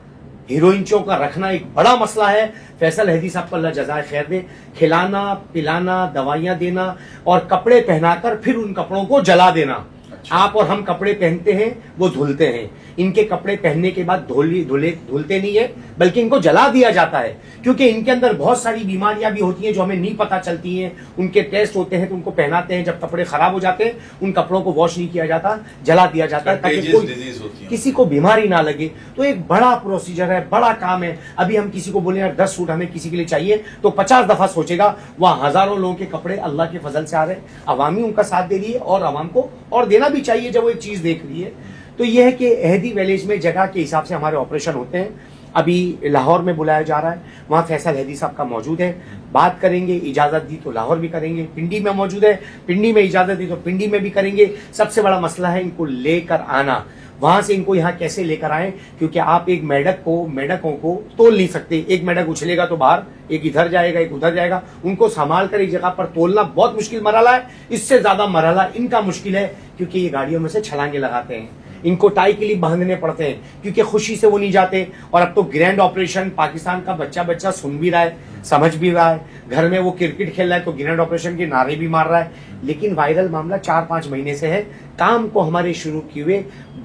हीरोइनों का रखना एक बड़ा मसला है। फैसल हैदी साहब को अल्लाह जज़ाए खैर दे, खिलाना, पिलाना, दवाइयां देना और कपड़े पहनाकर फिर उन कपड़ों को जला देना। आप और हम कपड़े पहनते हैं, वो धुलते हैं। इनके कपड़े पहनने के बाद धुलते नहीं है, बल्कि इनको जला दिया जाता है, क्योंकि इनके अंदर बहुत सारी बीमारियां भी होती हैं जो हमें नहीं पता चलती हैं। उनके टेस्ट होते हैं तो उनको पहनाते हैं, जब कपड़े खराब हो जाते हैं उन कपड़ों को वॉश नहीं किया जाता, जला दिया जाता है ताकि किसी को बीमारी ना लगे। तो एक बड़ा प्रोसीजर है, बड़ा काम है। अभी हम किसी को बोले यार 10 सूट हमें किसी के लिए चाहिए, तो 50 दफा सोचेगा। वहां हजारों लोगों के कपड़े अल्लाह के फजल से आ रहे हैं, अवामी उनका साथ दे रही है और अवाम को और देना भी चाहिए जब वो एक चीज देख रही है। तो यह है कि हैदी विलेज में जगह के हिसाब से हमारे ऑपरेशन होते हैं। अभी लाहौर में बुलाया जा रहा है, वहाँ फैसल हैदी साहब का मौजूद है, बात करेंगे। इजाजत दी तो लाहौर भी करेंगे, पिंडी में मौजूद है, पिंडी में इजाजत दी तो पिंडी में भी करेंगे। सबसे बड़ा मसला है इनको लेकर आना, वहां से इनको यहाँ कैसे लेकर आए, क्योंकि आप एक मेढकों को तोल नहीं सकते। एक मेढक उछलेगा तो बाहर, एक इधर जाएगा, एक उधर जाएगा। उनको संभाल कर एक जगह पर तोलना बहुत मुश्किल मरहला है। इससे ज्यादा मरहला इनका मुश्किल है, क्योंकि ये गाड़ियों में से छलांगे लगाते हैं, इनको टाई के लिए बांधने पड़ते हैं, क्योंकि खुशी से वो नहीं जाते। और अब तो ग्रैंड ऑपरेशन, पाकिस्तान का बच्चा सुन भी रहा है, समझ भी रहा है। घर में वो क्रिकेट खेल रहा है तो ग्रैंड ऑपरेशन के नारे भी मार रहा है। लेकिन वायरल मामला 4-5 महीने से है। काम को हमारे शुरू किए हुए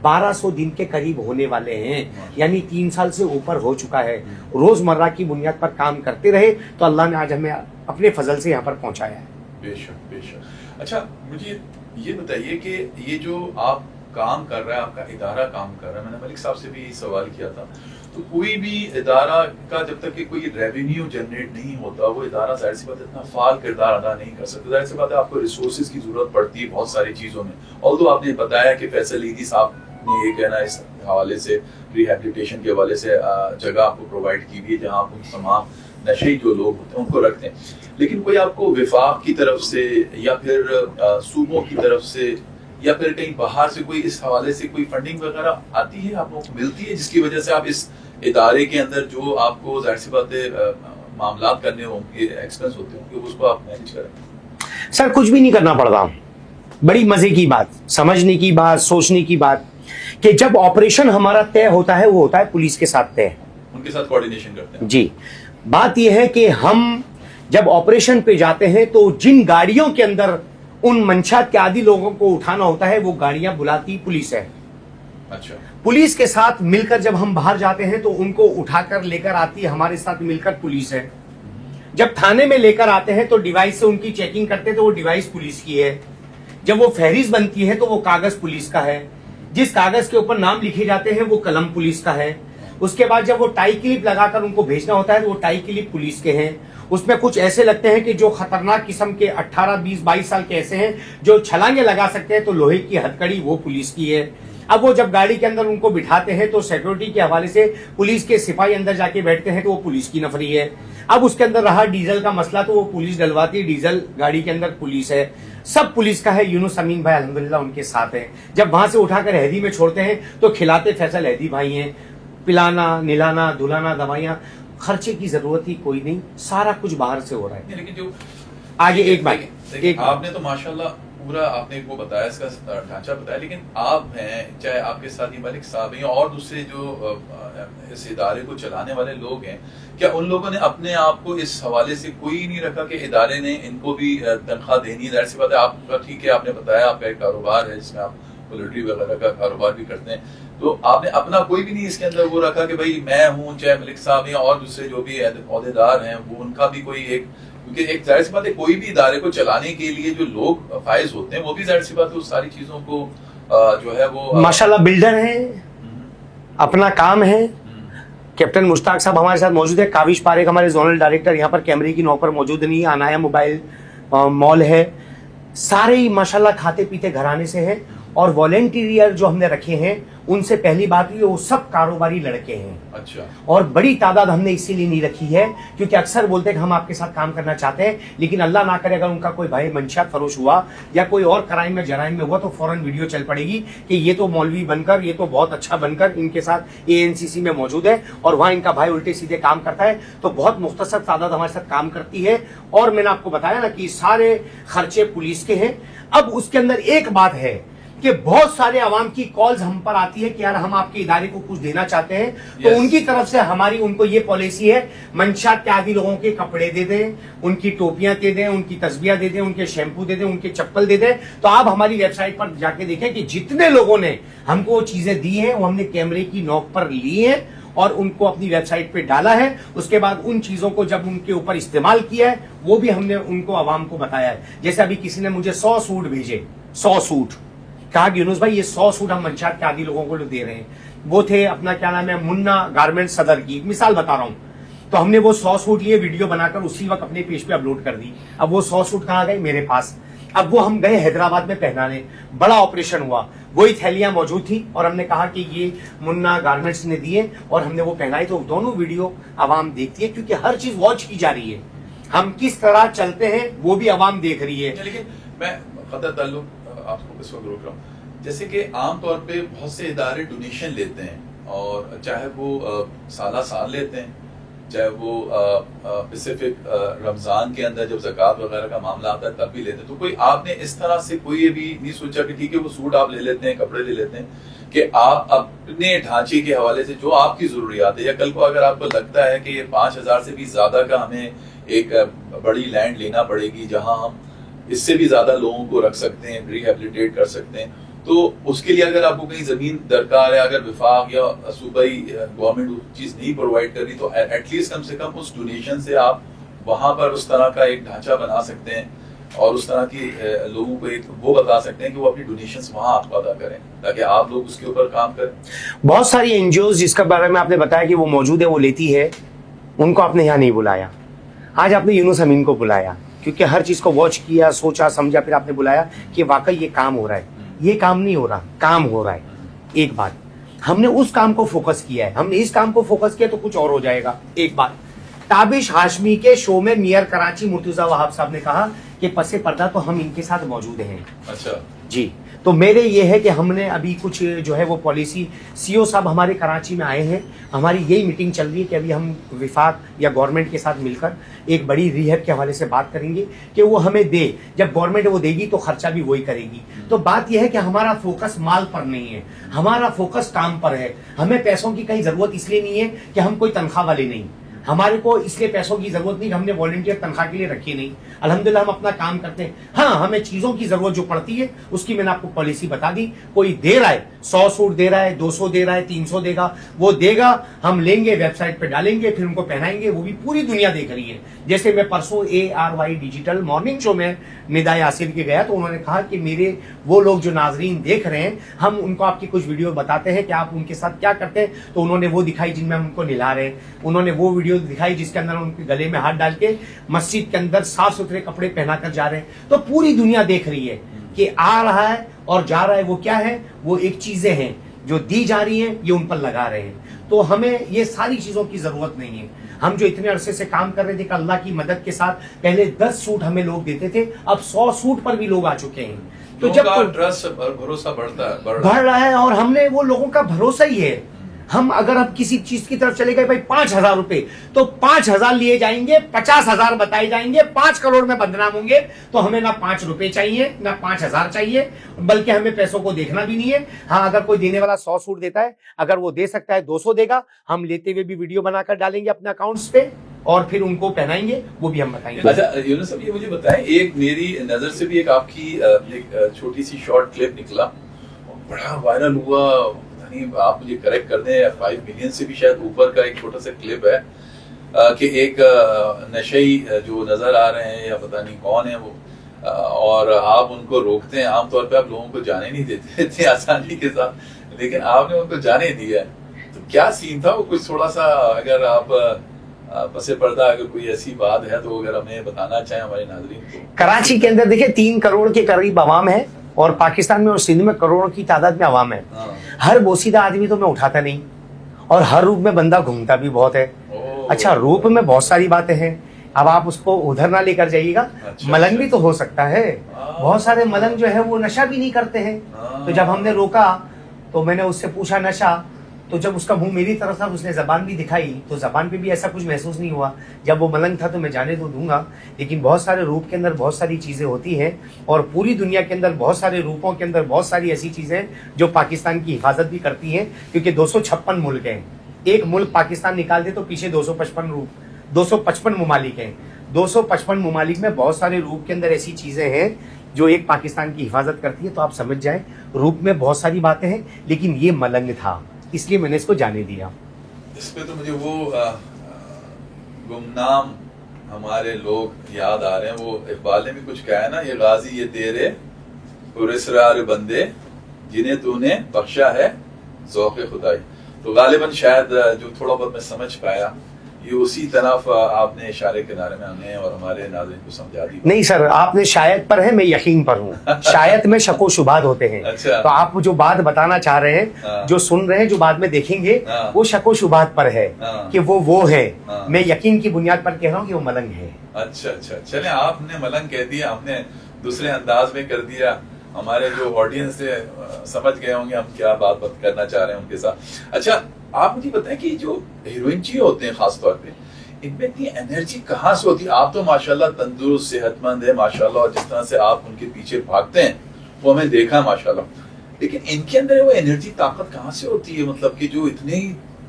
1200 दिन के करीब होने वाले हैं, यानी 3 साल से ऊपर हो चुका है। रोजमर्रा की बुनियाद पर काम करते रहे तो अल्लाह ने आज हमें अपने फजल से यहाँ पर पहुंचाया है। बेशक बेशक। अच्छा, मुझे ये बताइए कि ये जो आप काम कर रहा है, आपका इदारा काम कर रहा है, मैंने मलिक साहब से भी सवाल किया था, तो कोई भी इदारा का जब तक कि कोई रेवेन्यू जनरेट नहीं होता, वो इदारा जाहिर सी बात है इतना फाल किरदार अदा नहीं कर सकता। जाहिर सी बात है आपको रिसोर्सेज की जरूरत पड़ती है बहुत सारी चीजों में। ऑल्दो आपने बताया कि फैसल हैदी साहब ने ये कहना इस हवाले से, रिहेबिलिटेशन के हवाले से जगह आपको प्रोवाइड की हुई है जहाँ आप उन तमाम नशे जो लोग होते हैं उनको रखते हैं, लेकिन कोई आपको विफाक की तरफ से या फिर सूबों की तरफ से या फिर कहीं बाहर से कोई इस हवाले से कोई फंडिंग वगैरह आती है, आप लोगों को मिलती है, जिसकी वजह से आप इस इदारे के अंदर जो आपको जाहिर सी बात है मामला करने होंगे, एक्सपेंस होते होंगे, उसको आप मैनेज करें? सर कुछ भी नहीं करना पड़ता। बड़ी मजे की बात, समझने की बात, सोचने की बात, कि जब ऑपरेशन हमारा तय होता है वो होता है पुलिस के साथ तय, उनके साथ कोऑर्डिनेशन करते हैं। जी, बात यह है कि हम जब ऑपरेशन पे जाते हैं तो जिन गाड़ियों के अंदर उन मंशात के आदि लोगों को उठाना होता है वो गाड़ियां बुलाती पुलिस है। अच्छा। पुलिस के साथ मिलकर जब हम बाहर जाते हैं तो उनको उठाकर लेकर आती है, हमारे साथ मिलकर पुलिस है। जब थाने में लेकर आते हैं तो डिवाइस से उनकी चेकिंग करते हैं तो वो डिवाइस पुलिस की है। जब वो फहरिस्त बनती है तो वो कागज पुलिस का है। जिस कागज के ऊपर नाम लिखे जाते हैं वो कलम पुलिस का है। उसके बाद जब वो टाई क्लिप लगाकर उनको भेजना होता है तो वो टाई क्लिप पुलिस के हैं। उसमें कुछ ऐसे लगते हैं कि जो खतरनाक किस्म के 18, 20, 22 साल के ऐसे हैं जो छलांगे लगा सकते हैं, तो लोहे की हथकड़ी वो पुलिस की है। अब वो जब गाड़ी के अंदर उनको बिठाते हैं तो सिक्योरिटी के हवाले से पुलिस के सिपाही अंदर जाके बैठते हैं तो वो पुलिस की नफरी है। अब उसके अंदर रहा डीजल का मसला तो वो पुलिस डलवाती है, डीजल गाड़ी के अंदर पुलिस है, सब पुलिस का है। यूनुस अमीन भाई अल्हम्दुलिल्लाह उनके साथ है। जब वहां से उठाकर हैदी में छोड़ते हैं तो खिलाते फैसल हैदी भाई हैं। पिलाना, निलाना, धुलाना, दवाइयां, खर्चे की जरूरत ही कोई नहीं, सारा कुछ बाहर से हो रहा है। लेकिन जो आगे एक बात, आपने तो माशाल्लाह पूरा आपने वो बताया, इसका ढांचा बताया, लेकिन आप हैं, चाहे आपके साथ ये मलिक साहब हैं और दूसरे जो इस इदारे को चलाने वाले लोग हैं, क्या उन लोगों ने अपने आप को इस हवाले से कोई नहीं रखा कि इदारे ने इनको भी तनख्वाह देनी है? जाहिर सी बात है, आपका ठीक है, आपने बताया आपका एक कारोबार है जिसमें आप पोल्ट्री वगैरह का कारोबार भी करते हैं, तो आपने अपना कोई भी नहीं इसके अंदर वो रखा कि भाई मैं हूँ, चाहे मलिक साहब हैं और दूसरे जो भी अहदेदार हैं वो उनका भी कोई एक, क्योंकि एक जाहिर सी बात है कोई भी इदारे को चलाने के लिए जो लोग फायज होते हैं वो भी जाहिर सी बात है उस सारी चीजों को जो है वो माशाल्लाह बिल्डर हैं, अपना काम है। कैप्टन मुश्ताक साहब हमारे साथ मौजूद है। काविश पारेख हमारे जोनल डायरेक्टर यहाँ पर कैमरे की नौकर मौजूद नहीं है। अनाया मोबाइल मॉल है। सारे ही माशाल्लाह खाते पीते घराने से हैं और वॉलेंटियर जो हमने रखे हैं उनसे पहली बात ये वो सब कारोबारी लड़के हैं। अच्छा। और बड़ी तादाद हमने इसीलिए नहीं रखी है क्योंकि अक्सर बोलते हैं कि हम आपके साथ काम करना चाहते हैं, लेकिन अल्लाह ना करे अगर उनका कोई भाई मंशियात फरोश हुआ या कोई और क्राइम में जराइम में हुआ तो फौरन वीडियो चल पड़ेगी कि ये तो मौलवी बनकर, ये तो बहुत अच्छा बनकर इनके साथ ANCC में मौजूद है और वहां इनका भाई उल्टे सीधे काम करता है। तो बहुत मुख्तसर तादाद हमारे साथ काम करती है और मैंने आपको बताया ना कि सारे खर्चे पुलिस के हैं। अब उसके अंदर एक बात है कि बहुत सारे अवाम की कॉल्स हम पर आती है कि यार हम आपके इदारे को कुछ देना चाहते हैं, तो उनकी तरफ से हमारी उनको ये पॉलिसी है, मंशात के आदि लोगों के कपड़े दे दें, उनकी टोपियां दे दें, उनकी तस्बियां दे दें, उनके शैम्पू दे दें, उनके चप्पल दे दें। तो आप हमारी वेबसाइट पर जाके देखें कि जितने लोगों ने हमको वो चीजें दी हैं वो हमने कैमरे की नोक पर ली है और उनको अपनी वेबसाइट पे डाला है। उसके बाद उन चीजों को जब उनके ऊपर इस्तेमाल किया है वो भी हमने उनको आवाम को बताया है। जैसे अभी किसी ने मुझे 100 सूट भेजे, 100 सूट, कहा कि यूनुस भाई ये 100 सूट हम मंशात के आदि लोगों को दे रहे हैं। वो थे अपना क्या नाम है, मुन्ना गारमेंट सदर की मिसाल बता रहा हूं। तो हमने वो 100 सूट लिए, वीडियो बनाकर उसी वक्त अपने पेज पे अपलोड कर दी। अब वो 100 सूट कहाँ गए? मेरे पास। अब वो हम गए हैदराबाद में पहनाने, बड़ा ऑपरेशन हुआ, वही थैलियां मौजूद थी और हमने कहा कि ये मुन्ना गारमेंट्स ने दिए और हमने वो पहनाई। तो दोनों वीडियो आवाम देखती है क्योंकि हर चीज वॉच की जा रही है। हम किस तरह चलते हैं वो भी आवाम देख रही है। लेकिन मैं खतर ताल्लुक आपको इस वक्त रोक रहा हूँ, जैसे कि आमतौर पे बहुत से इदारे डोनेशन लेते हैं और चाहे वो साल लेते हैं, चाहे वो स्पेसिफिक रमजान के अंदर जब ज़कात वगैरह का मामला आता है तब भी लेते हैं। तो कोई आपने इस तरह से कोई भी नहीं सोचा कि ठीक है वो सूट आप ले लेते हैं, कपड़े ले लेते हैं, कि आप अपने ढांचे के हवाले से जो आपकी जरूरियात है, या कल को अगर आपको लगता है कि ये 5,000 से भी ज्यादा का हमें एक बड़ी लैंड लेना पड़ेगी जहां हम इससे भी ज्यादा लोगों को रख सकते हैं, रिहेबिलिटेट कर सकते हैं, तो उसके लिए अगर आपको कहीं जमीन दरकार है, अगर विफाक या सूबाई गवर्नमेंट वो चीज नहीं प्रोवाइड कर रही, तो एटलीस्ट कम से कम उस डोनेशन से आप वहां पर उस तरह का एक ढांचा बना सकते हैं और उस तरह की लोगों को एक वो बता सकते हैं कि वो अपनी डोनेशंस वहां आपको अदा करें ताकि आप लोग उसके ऊपर काम करें। बहुत सारी एनजीओ जिसका बारे में आपने बताया कि वो मौजूद है, वो लेती है, उनको आपने यहाँ नहीं बुलाया। आज आपने यूनुस अमीन को बुलाया क्योंकि हर चीज को वॉच किया, सोचा समझा, फिर आपने बुलाया कि वाकई ये काम हो रहा है। ये काम नहीं हो रहा, काम हो रहा है। एक बात, हमने उस काम को फोकस किया है, हमने इस काम को फोकस किया तो कुछ और हो जाएगा। एक बात, ताबिश हाशमी के शो में मियर कराची मुर्तजा वहाब साहब ने कहा कि पसे पर्दा तो हम इनके साथ मौजूद हैं। अच्छा जी, तो मेरे ये है कि हमने अभी कुछ जो है वो पॉलिसी, सीओ साहब हमारे कराची में आए हैं, हमारी यही मीटिंग चल रही है कि अभी हम विफाक या गवर्नमेंट के साथ मिलकर एक बड़ी रिहैब के हवाले से बात करेंगे कि वो हमें दे, जब गवर्नमेंट वो देगी तो खर्चा भी वही करेगी। तो बात यह है कि हमारा फोकस माल पर नहीं है, हमारा फोकस काम पर है। हमें पैसों की कहीं जरूरत इसलिए नहीं है कि हम कोई तनख्वाह वाले नहीं, हमारे को इसलिए पैसों की जरूरत नहीं, हमने वॉलंटियर तनख्वाह के लिए रखी नहीं। अल्हम्दुलिल्लाह हम अपना काम करते हैं। हाँ, हमें चीजों की जरूरत जो पड़ती है उसकी मैंने आपको पॉलिसी बता दी। कोई दे रहा है, 100 सूट दे रहा है, 200 दे रहा है, 300 देगा, वो देगा, हम लेंगे, वेबसाइट पे डालेंगे, फिर उनको पहनाएंगे। वो भी पूरी दुनिया देख रही है। जैसे मैं परसों ARY डिजिटल मॉर्निंग शो में निदा यासिर के गया तो उन्होंने कहा कि मेरे वो लोग जो नाजरीन देख रहे हैं, हम उनको आपकी कुछ वीडियो बताते हैं कि आप उनके साथ क्या करते हैं। तो उन्होंने वो दिखाई जिनमें हम उनको निला रहे हैं, उन्होंने वो वीडियो दिखाई जिसके अंदर उनके गले में हाथ डाल के मस्जिद के अंदर साफ सुथरे कपड़े पहना कर जा रहे हैं। तो पूरी दुनिया देख रही है कि आ रहा है और जा रहा है, वो क्या है, वो एक चीजें हैं जो दी जा रही हैं, ये उन पर लगा रहे हैं। तो हमें ये सारी चीजों की जरूरत नहीं है। हम जो इतने अरसे से काम कर रहे थे कि अल्लाह की मदद के साथ पहले 10 सूट हमें लोग देते थे, अब 100 सूट पर भी लोग आ चुके हैं। तो जब ट्रस्ट भरोसा बढ़ रहा है और हमने वो लोगों का भरोसा ही है। हम अगर अब किसी चीज की तरफ चले गए, भाई 5,000 रुपए, तो 5,000 लिए जाएंगे, 50,000 बताए जाएंगे, 5 करोड़ में बदनाम होंगे। तो हमें ना 5 रुपए चाहिए, ना 5,000 चाहिए, बल्कि हमें पैसों को देखना भी नहीं है। हाँ, अगर कोई देने वाला 100 सूट देता है, अगर वो दे सकता है 200 देगा, हम लेते हुए भी वीडियो बनाकर डालेंगे अपने अकाउंट्स पे और फिर उनको पहनाएंगे, वो भी हम बताएंगे। अच्छा यूनुस साहब, ये मुझे बताएं, एक मेरी नजर से भी एक आपकी एक छोटी सी शॉर्ट क्लिप निकला, बड़ा वायरल हुआ। नहीं, आप मुझे करेक्ट कर दें, 5 मिलियन से भी शायद ऊपर का एक छोटा सा क्लिप है कि एक नशई जो नजर आ रहे हैं, या पता नहीं कौन है वो, और आप उनको रोकते हैं। आमतौर पे आप लोगों को जाने नहीं देते इतनी आसानी के साथ, लेकिन आपने उनको जाने दिया। तो क्या सीन था वो, कुछ थोड़ा सा अगर आप पसे पर्दा अगर कोई ऐसी बात है तो अगर हमें बताना चाहें हमारे नाजरीन को। कराची के अंदर देखिए 3 करोड़ के करीब आवाम है और पाकिस्तान में और सिंध में करोड़ों की तादाद में आवाम है। हर बोसीदा आदमी तो मैं उठाता नहीं और हर रूप में बंदा घूमता भी बहुत है। अच्छा, रूप में बहुत सारी बातें हैं, अब आप उसको उधर ना लेकर जाइएगा। मलंग भी तो हो सकता है, बहुत सारे मलंग जो है वो नशा भी नहीं करते हैं। तो जब हमने रोका तो मैंने उससे पूछा नशा, तो जब उसका मुंह मेरी तरफ था, उसने जबान भी दिखाई, तो जबान पे भी ऐसा कुछ महसूस नहीं हुआ। जब वो मलंग था तो मैं जाने तो दूंगा, लेकिन बहुत सारे रूप के अंदर बहुत सारी चीजें होती हैं और पूरी दुनिया के अंदर बहुत सारे रूपों के अंदर बहुत सारी ऐसी चीजें जो पाकिस्तान की हिफाजत भी करती हैं, क्योंकि 256 मुल्क हैं। एक मुल्क पाकिस्तान निकाल दे तो पीछे 255 रूप, 255 ममालिक हैं। 255 ममालिक में बहुत सारे रूप के अंदर ऐसी चीजें हैं जो एक पाकिस्तान की हिफाजत करती है। तो आप समझ जाएं, रूप में बहुत सारी बातें हैं, लेकिन ये मलंग था, इसलिए मैंने इसको जाने दिया। इसमें तो मुझे वो गुमनाम हमारे लोग याद आ रहे हैं। वो इकबाल ने भी कुछ कहा है ना, ये गाजी ये तेरे पुरस्रार बंदे जिन्हें तूने बख्शा है ज़ौक़े खुदाई। तो गालिबन शायद जो थोड़ा बहुत मैं समझ पाया, ये उसी तरफ आपने इशारे किनारे में हमें और हमारे नाज़रीन को समझा दी। नहीं सर, आपने शायद पर है, मैं यकीन पर हूँ। शायद में शको शुबात होते हैं। अच्छा। तो आप जो बात बताना चाह रहे हैं, जो सुन रहे हैं, जो बाद में देखेंगे, वो शको शुबात पर है कि वो है। मैं यकीन की बुनियाद पर कह रहा हूँ कि वो मलंग है। अच्छा अच्छा, चले आपने मलंग कह दिया, हमने दूसरे अंदाज में कर दिया। हमारे जो ऑडियंस से समझ गए होंगे हम क्या बात करना चाह रहे हैं उनके साथ। अच्छा, आप मुझे बताएं कि जो हीरोइन जी होते हैं खास तौर पे, इनमें इतनी एनर्जी कहाँ से होती है? आप तो माशाल्लाह तंदुरुस्त सेहतमंद है माशाल्लाह, और जिस तरह से आप उनके पीछे भागते हैं वो हमें देखा माशाल्लाह, लेकिन इनके अंदर वो एनर्जी ताकत कहाँ से होती है? मतलब कि जो इतनी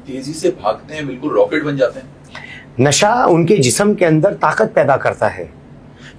तेजी से भागते हैं, बिल्कुल रॉकेट बन जाते हैं। नशा उनके जिस्म के अंदर ताकत पैदा करता है।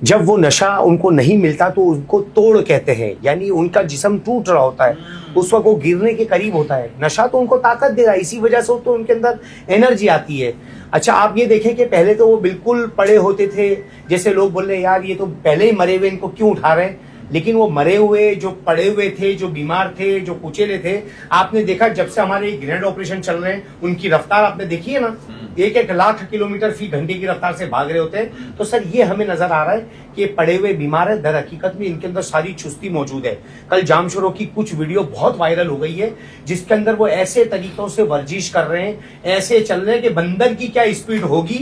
जब वो नशा उनको नहीं मिलता तो उनको तोड़ कहते हैं, यानी उनका जिस्म टूट रहा होता है, उस वक्त वो गिरने के करीब होता है। नशा तो उनको ताकत देगा, इसी वजह से तो उनके अंदर एनर्जी आती है। अच्छा, आप ये देखें कि पहले तो वो बिल्कुल पड़े होते थे, जैसे लोग बोल रहे यार ये तो पहले ही मरे हुए, इनको क्यों उठा रहे हैं? लेकिन वो मरे हुए, जो पड़े हुए थे, जो बीमार थे, जो कुचले थे, आपने देखा जब से हमारे ग्रैंड ऑपरेशन चल रहे हैं, उनकी रफ्तार आपने देखी है ना, 1-1 लाख किलोमीटर फी घंटे की रफ्तार से भाग रहे होते हैं। तो सर ये हमें नजर आ रहा है कि पड़े हुए बीमार है, दर हकीकत में इनके अंदर सारी चुस्ती मौजूद है। कल जामशोरों की कुछ वीडियो बहुत वायरल हो गई है, जिसके अंदर वो ऐसे तरीकों से वर्जिश कर रहे हैं, ऐसे चल रहे हैं कि बंदर की क्या स्पीड होगी।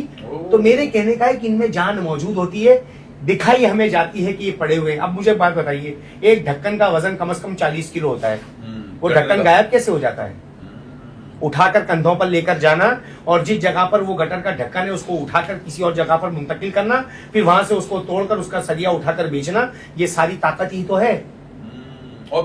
तो मेरे कहने का है कि इनमें जान मौजूद होती है, दिखाई हमें जाती है कि ये पड़े हुए हैं। अब मुझे बात बताइए, एक ढक्कन का वजन कम से कम 40 किलो होता है, वो ढक्कन गायब कैसे हो जाता है? उठाकर कंधों पर लेकर जाना और जिस जगह पर वो गटर का ढक्कन है उसको उठाकर किसी और जगह पर मुंतकिल करना, फिर वहां से उसको तोड़कर उसका सरिया उठाकर बेचना, ये सारी ताकत ही तो है। और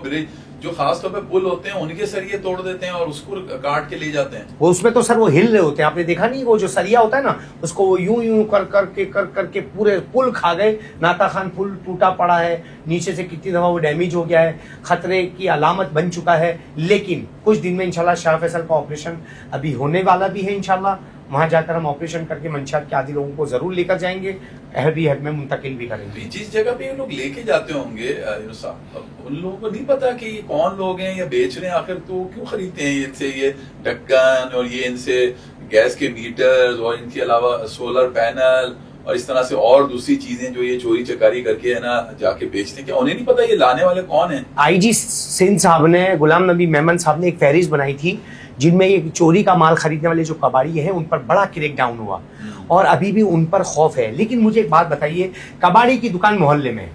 जो खास तौर पे पुल होते हैं उनके सरिये तोड़ देते हैं और उसको काट के ले जाते हैं। वो उसमें तो सर वो हिल रहे होते हैं, आपने देखा नहीं, वो जो सरिया होता है ना उसको वो यूं यूं कर करके पूरे पुल खा गए। नाता खान पुल टूटा पड़ा है, नीचे से कितनी दफा वो डैमेज हो गया है, खतरे की अलामत बन चुका है। लेकिन कुछ दिन में इंशाल्लाह शाह फैसल का ऑपरेशन अभी होने वाला भी है। इंशाल्लाह वहां जाकर हम ऑपरेशन करके मंशियात के आदि लोगों को जरूर लेकर जाएंगे, अहदी हद में मुंतकिल भी करेंगे। जिस जगह पे ये लोग लेके जाते होंगे उन लोगों को नहीं पता कि ये कौन लोग हैं या बेच रहे हैं, आखिर तो क्यों खरीदते हैं इनसे ये ढक्कन और ये इनसे गैस के मीटर और इनके अलावा सोलर पैनल और इस तरह से और दूसरी चीजें जो ये चोरी चकारी करके है ना जाके बेचते हैं। क्या उन्हें नहीं पता ये लाने वाले कौन है? IG सिंध साहब ने, गुलाम नबी मेमन साहब ने एक फहरिस्त बनाई थी जिनमें ये चोरी का माल खरीदने वाले जो कबाड़ी हैं उन पर बड़ा क्रैक डाउन हुआ और अभी भी उन पर खौफ है। लेकिन मुझे एक बात बताइए, कबाड़ी की दुकान मोहल्ले में,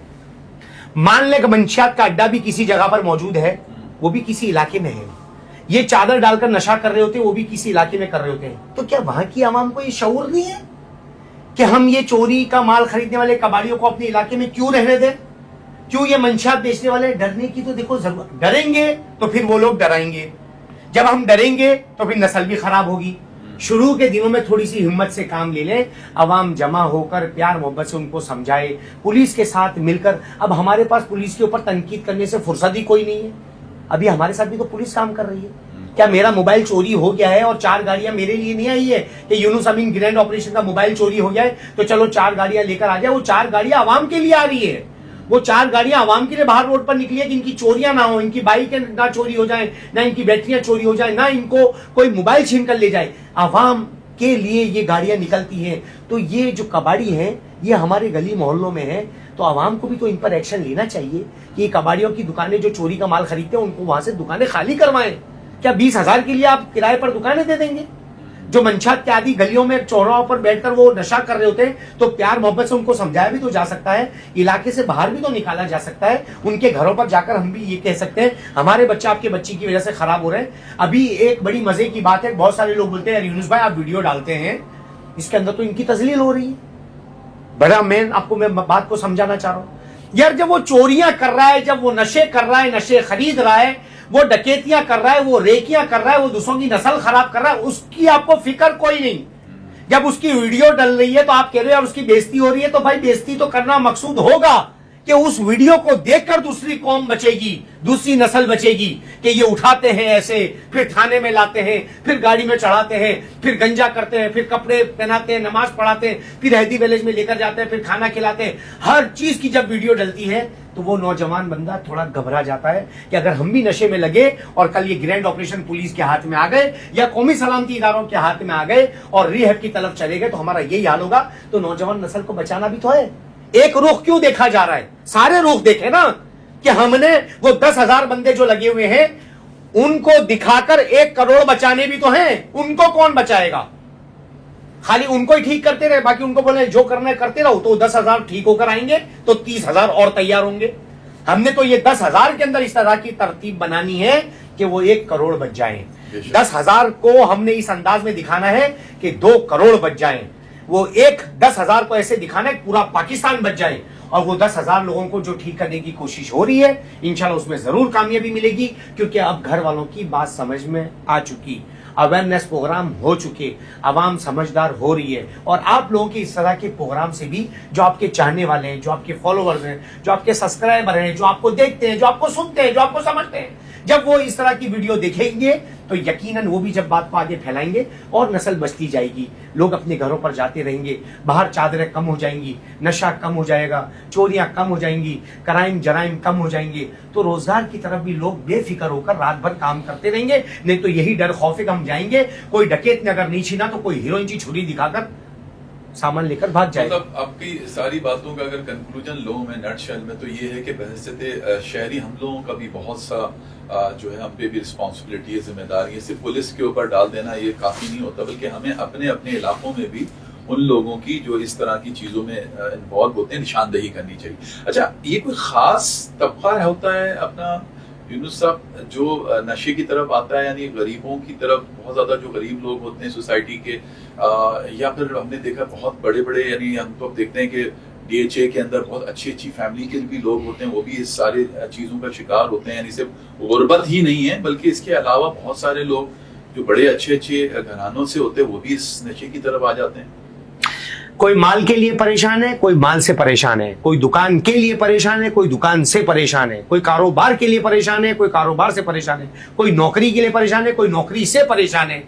मान ले कि मंशियात का अड्डा भी किसी जगह पर मौजूद है, वो भी किसी इलाके में है, ये चादर डालकर नशा कर रहे होते हैं, वो भी किसी इलाके में कर रहे होते हैं, तो क्या वहां की आवाम को ये शऊर नहीं है कि हम ये चोरी का माल खरीदने वाले कबाड़ियों को अपने इलाके में क्यों रहने दें? क्यों ये मंशियात बेचने वाले? डरने की तो देखो जरूरत, डरेंगे तो फिर वो लोग डराएंगे, जब हम डरेंगे तो फिर नस्ल भी खराब होगी। शुरू के दिनों में थोड़ी सी हिम्मत से काम ले लें, अवाम जमा होकर प्यार मोहब्बत से उनको समझाए, पुलिस के साथ मिलकर। अब हमारे पास पुलिस के ऊपर तनकीद करने से फुर्सत ही कोई नहीं है। अभी हमारे साथ भी तो पुलिस काम कर रही है। क्या मेरा मोबाइल चोरी हो गया है और 4 गाड़ियां मेरे लिए नहीं आई है कि यूनुस अमीन ग्रैंड ऑपरेशन का मोबाइल चोरी हो गया है तो चलो 4 गाड़ियां लेकर आ जाए? वो 4 गाड़ियां अवाम के लिए आ रही है, वो 4 गाड़ियां आवाम के लिए बाहर रोड पर निकली है कि इनकी चोरियां ना हो, इनकी बाइकें ना चोरी हो जाए, ना इनकी बैटरियां चोरी हो जाए, ना इनको कोई मोबाइल छीन कर ले जाए। आवाम के लिए ये गाड़ियां निकलती हैं। तो ये जो कबाड़ी हैं ये हमारे गली मोहल्लों में है, तो आवाम को भी तो इन पर एक्शन लेना चाहिए कि ये कबाड़ियों की दुकानें जो चोरी का माल खरीदते हैं उनको वहां से दुकानें खाली करवाएं। क्या 20,000 के लिए आप किराए पर दुकानें दे देंगे? जो मंशियात के आदि गलियों में चौराहों पर बैठकर वो नशा कर रहे होते हैं, तो प्यार मोहब्बत से उनको समझाया भी तो जा सकता है, इलाके से बाहर भी तो निकाला जा सकता है। उनके घरों पर जाकर हम भी ये कह सकते हैं हमारे बच्चे आपके बच्ची की वजह से खराब हो रहे हैं। अभी एक बड़ी मजे की बात है, बहुत सारे लोग बोलते हैं यूनुस भाई आप वीडियो डालते हैं, इसके अंदर तो इनकी तजलील हो रही है। बड़ा मैं आपको मैं बात को समझाना चाह रहा हूं यार, जब वो चोरियां कर रहा है, जब वो नशे कर रहा है, नशे खरीद रहा है, वो डकैतियां कर रहा है, वो रेकियां कर रहा है, वो दूसरों की नस्ल खराब कर रहा है, उसकी आपको फिक्र कोई नहीं। जब उसकी वीडियो डल रही है तो आप कह रहे हो यार उसकी बेइज्जती हो रही है, तो भाई बेइज्जती तो करना मकसूद होगा कि उस वीडियो को देखकर दूसरी कौम बचेगी, दूसरी नस्ल बचेगी कि ये उठाते हैं ऐसे, फिर थाने में लाते हैं, फिर गाड़ी में चढ़ाते हैं, फिर गंजा करते हैं, फिर कपड़े पहनाते हैं, नमाज पढ़ाते हैं, फिर हैदी विलेज में लेकर जाते हैं, फिर खाना खिलाते हैं। हर चीज की जब वीडियो डलती है तो वो नौजवान बंदा थोड़ा घबरा जाता है कि अगर हम भी नशे में लगे और कल ये ग्रैंड ऑपरेशन पुलिस के हाथ में आ गए या कौमी सलामती इदारों के हाथ में आ गए और रिहैब की तरफ चले गए तो हमारा यही हाल होगा। तो नौजवान नस्ल को बचाना भी तो है। एक रुख क्यों देखा जा रहा है? सारे रुख देखे ना कि हमने वो 10,000 बंदे जो लगे हुए हैं उनको दिखाकर 1 करोड़ बचाने भी तो हैं। उनको कौन बचाएगा? खाली उनको ही ठीक करते रहे, बाकी उनको बोले जो करना है करते रहो, तो 10,000 ठीक होकर आएंगे तो 30,000 और तैयार होंगे। हमने तो ये 10,000 के अंदर इस तरह की तरतीब बनानी है कि वो 1 करोड़ बच जाएं। 10,000 को हमने इस अंदाज में दिखाना है कि 2 करोड़ बच जाएं। वो 10,000 को ऐसे दिखाना है पूरा पाकिस्तान बच जाए। और वो 10,000 लोगों को जो ठीक करने की कोशिश हो रही है, इंशाल्लाह उसमें जरूर कामयाबी मिलेगी, क्योंकि अब घर वालों की बात समझ में आ चुकी, अवेयरनेस प्रोग्राम हो चुके, आवाम समझदार हो रही है। और आप लोगों के इस तरह के प्रोग्राम से भी जो आपके चाहने वाले हैं, जो आपके फॉलोअर्स हैं, जो आपके सब्सक्राइबर हैं, जो आपको देखते हैं, जो आपको सुनते हैं, जो आपको समझते हैं, जब वो इस तरह की वीडियो देखेंगे तो यकीनन वो भी जब बात को आगे फैलाएंगे और नस्ल बचती जाएगी। लोग अपने घरों पर जाते रहेंगे, बाहर चादरें कम हो जाएंगी, नशा कम हो जाएगा, चोरियां कम हो जाएंगी, क्राइम जराइम कम हो जाएंगे, तो रोजगार की तरफ भी लोग बेफिक्र होकर रात भर काम करते रहेंगे। नहीं तो यही डर खौफ हम जाएंगे, कोई डकैत ने अगर नहीं छीना तो कोई हीरोइन की छुरी दिखाकर सामान लेकर भाग जाएगा। मतलब आपकी सारी बातों का अगर कंक्लूजन लो में नटशेल में तो ये है कि बहसते शहरी हम लोगों का भी बहुत सा जो है हम पे भी रिस्पॉन्सिबिलिटी है, जिम्मेदारी है। सिर्फ पुलिस के ऊपर डाल देना ये काफी नहीं होता, बल्कि हमें अपने अपने इलाकों में भी उन लोगों की जो इस तरह की चीजों में इन्वॉल्व होते हैं निशानदेही करनी चाहिए। अच्छा, ये कोई खास तबका होता है अपना यूनुस साहब जो नशे की तरफ आता है, यानी गरीबों की तरफ, बहुत ज्यादा जो गरीब लोग होते हैं सोसाइटी के, या फिर हमने देखा बहुत बड़े बड़े, यानी हम तो अब देखते हैं कि DHA के अंदर बहुत अच्छी अच्छी फैमिली के भी लोग होते हैं, वो भी इस सारी चीज़ों का शिकार होते हैं। यानी सिर्फ गुर्बत ही नहीं है बल्कि इसके अलावा बहुत सारे लोग जो बड़े अच्छे अच्छे घरानों से होते हैं वो भी इस नशे की तरफ आ जाते हैं। कोई माल के लिए परेशान है, कोई माल से परेशान है, कोई दुकान के लिए परेशान है, कोई दुकान से परेशान है, कोई कारोबार के लिए परेशान है, कोई कारोबार से परेशान है, कोई नौकरी के लिए परेशान है, कोई नौकरी से परेशान है।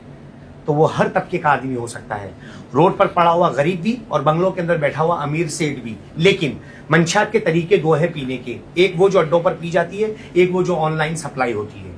तो वो हर तबके का आदमी हो सकता है, रोड पर पड़ा हुआ गरीब भी और बंगलों के अंदर बैठा हुआ अमीर सेठ भी। लेकिन मंशात के तरीके दो है पीने के, एक वो जो अड्डों पर पी जाती है, एक वो जो ऑनलाइन सप्लाई होती है।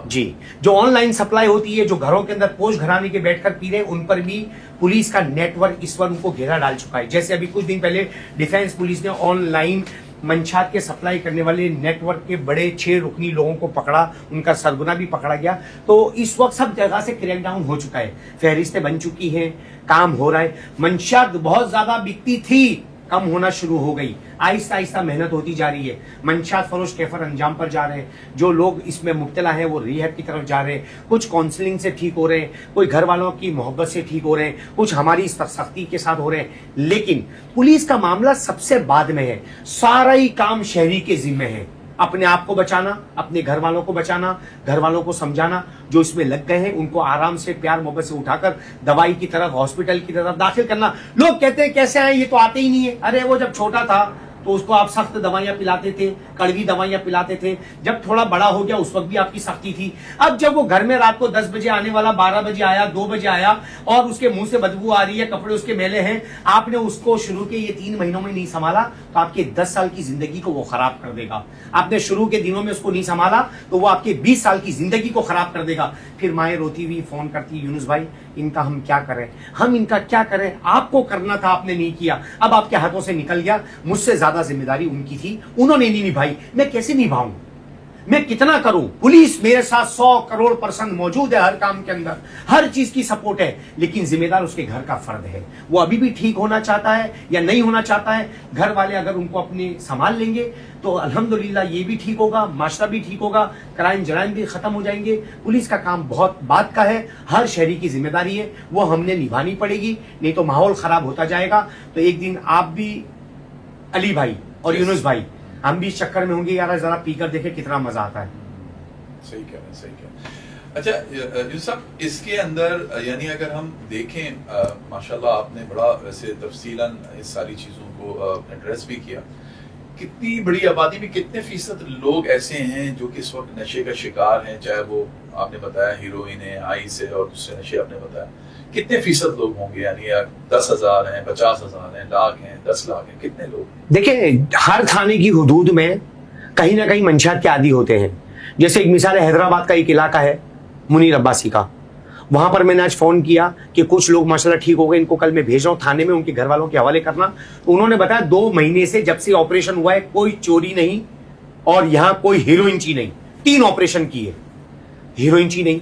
जी, जो ऑनलाइन सप्लाई होती है, जो घरों के अंदर पोष घराने के बैठकर पी रहे हैं, उन पर भी पुलिस का नेटवर्क इस पर उनको घेरा डाल चुका है। जैसे अभी कुछ दिन पहले डिफेंस पुलिस ने ऑनलाइन मंशात के सप्लाई करने वाले नेटवर्क के बड़े 6 रुकनी लोगों को पकड़ा, उनका सरगना भी पकड़ा गया। तो इस वक्त सब जगह से क्रैकडाउन हो चुका है, फहरिस्तें बन चुकी हैं, काम हो रहा है। मंशात बहुत ज्यादा बिकती थी, कम होना शुरू हो गई, आहिस्ता आहिस्ता मेहनत होती जा रही है। मंशात फरोश कैफर अंजाम पर जा रहे हैं, जो लोग इसमें मुब्तला हैं वो रिहैब की तरफ जा रहे हैं, कुछ काउंसलिंग से ठीक हो रहे हैं, कोई घर वालों की मोहब्बत से ठीक हो रहे हैं, कुछ हमारी सख्ती के साथ हो रहे हैं। लेकिन पुलिस का मामला सबसे बाद में है, सारा ही काम शहरी के जिम्मे है। अपने आप को बचाना, अपने घर वालों को बचाना, घर वालों को समझाना, जो इसमें लग गए हैं उनको आराम से प्यार मोहब्बत से उठाकर दवाई की तरफ, हॉस्पिटल की तरफ दाखिल करना। लोग कहते हैं कैसे आए, ये तो आते ही नहीं है। अरे वो जब छोटा था तो उसको आप सख्त दवाइयां पिलाते थे, कड़वी दवाइयां पिलाते थे। जब थोड़ा बड़ा हो गया उस वक्त भी आपकी सख्ती थी। अब जब वो घर में रात को 10 बजे आने वाला 12 बजे आया, 2 बजे आया और उसके मुंह से बदबू आ रही है, कपड़े उसके मैले हैं, आपने उसको शुरू के ये 3 महीनों में नहीं संभाला तो आपके 10 साल की जिंदगी को वो खराब कर देगा। आपने शुरू के दिनों में उसको नहीं संभाला तो वो आपके 20 साल की जिंदगी को खराब कर देगा। फिर माएँ रोती हुई फोन करती, यूनुस भाई इनका हम क्या करें, हम इनका क्या करें, आपको करना था आपने नहीं किया, अब आपके हाथों से निकल गया, मुझसे ज्यादा जिम्मेदारी उनकी थी, उन्होंने नहीं निभाई, मैं कैसे निभाऊं, मैं कितना करूं। पुलिस मेरे साथ 100 करोड़ % मौजूद है, हर काम के अंदर हर चीज की सपोर्ट है, लेकिन जिम्मेदार उसके घर का फर्द है। वो अभी भी ठीक होना चाहता है या नहीं होना चाहता है, घर वाले अगर उनको अपने संभाल लेंगे तो अल्हम्दुलिल्लाह ये भी ठीक होगा, माशरा भी ठीक होगा, क्राइम जराइम भी खत्म हो जाएंगे। पुलिस का काम बहुत बात का है, हर शहरी की जिम्मेदारी है, वो हमने निभानी पड़ेगी, नहीं तो माहौल खराब होता जाएगा। तो एक दिन आप भी अली भाई और यूनुस भाई हम भी इस चक्कर में होंगे, यार जरा पीकर देखे कितना मजा आता है। सही कह रहे हैं, सही कह रहे हैं। अच्छा यूसुफ, इसके अंदर यानी अगर हम देखें, माशाल्लाह आपने बड़ा वैसे तफसीलन इस सारी चीज़ों को एड्रेस भी किया। कितनी बड़ी आबादी में कितने फीसद लोग ऐसे हैं जो कि इस वक्त नशे का शिकार हैं, चाहे वो आपने बताया हीरोइन है, आइस है और दूसरे नशे आपने बताया, कितने फीसद लोग होंगे? यानी 10,000 हैं, 50,000 हैं, लाख हैं, 10 लाख हैं, कितने लोग? देखिए, हर थाने की हुदूद में कहीं ना कहीं मंशात के आदी होते हैं। जैसे एक मिसाल हैदराबाद का एक इलाका है मुनीर अब्बासी का, वहां पर मैंने आज फोन किया कि कुछ लोग माशाल्लाह ठीक हो गए, इनको कल मैं भेज रहा हूं थाने में उनके घर वालों के हवाले करना। तो उन्होंने बताया 2 महीने से जब से ऑपरेशन हुआ है कोई चोरी नहीं और यहां कोई हीरोइनची नहीं, 3 ऑपरेशन किए, हीरोइनची नहीं।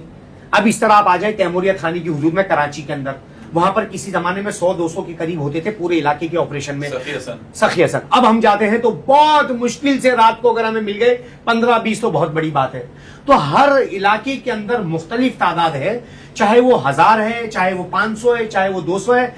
अब इस तरह आप आ जाए तैमूरिया थाने की हुदूद में कराची के अंदर, वहां पर किसी जमाने में 100-200 के करीब होते थे पूरे इलाके के ऑपरेशन में, सखी हसन। अब हम जाते हैं तो बहुत मुश्किल से रात को अगर हमें मिल गए 15-20 तो बहुत बड़ी बात है। तो हर इलाके के अंदर मुख्तलिफ तादाद है, चाहे वो 1000 है, चाहे वो 500 है, चाहे वो 200 है,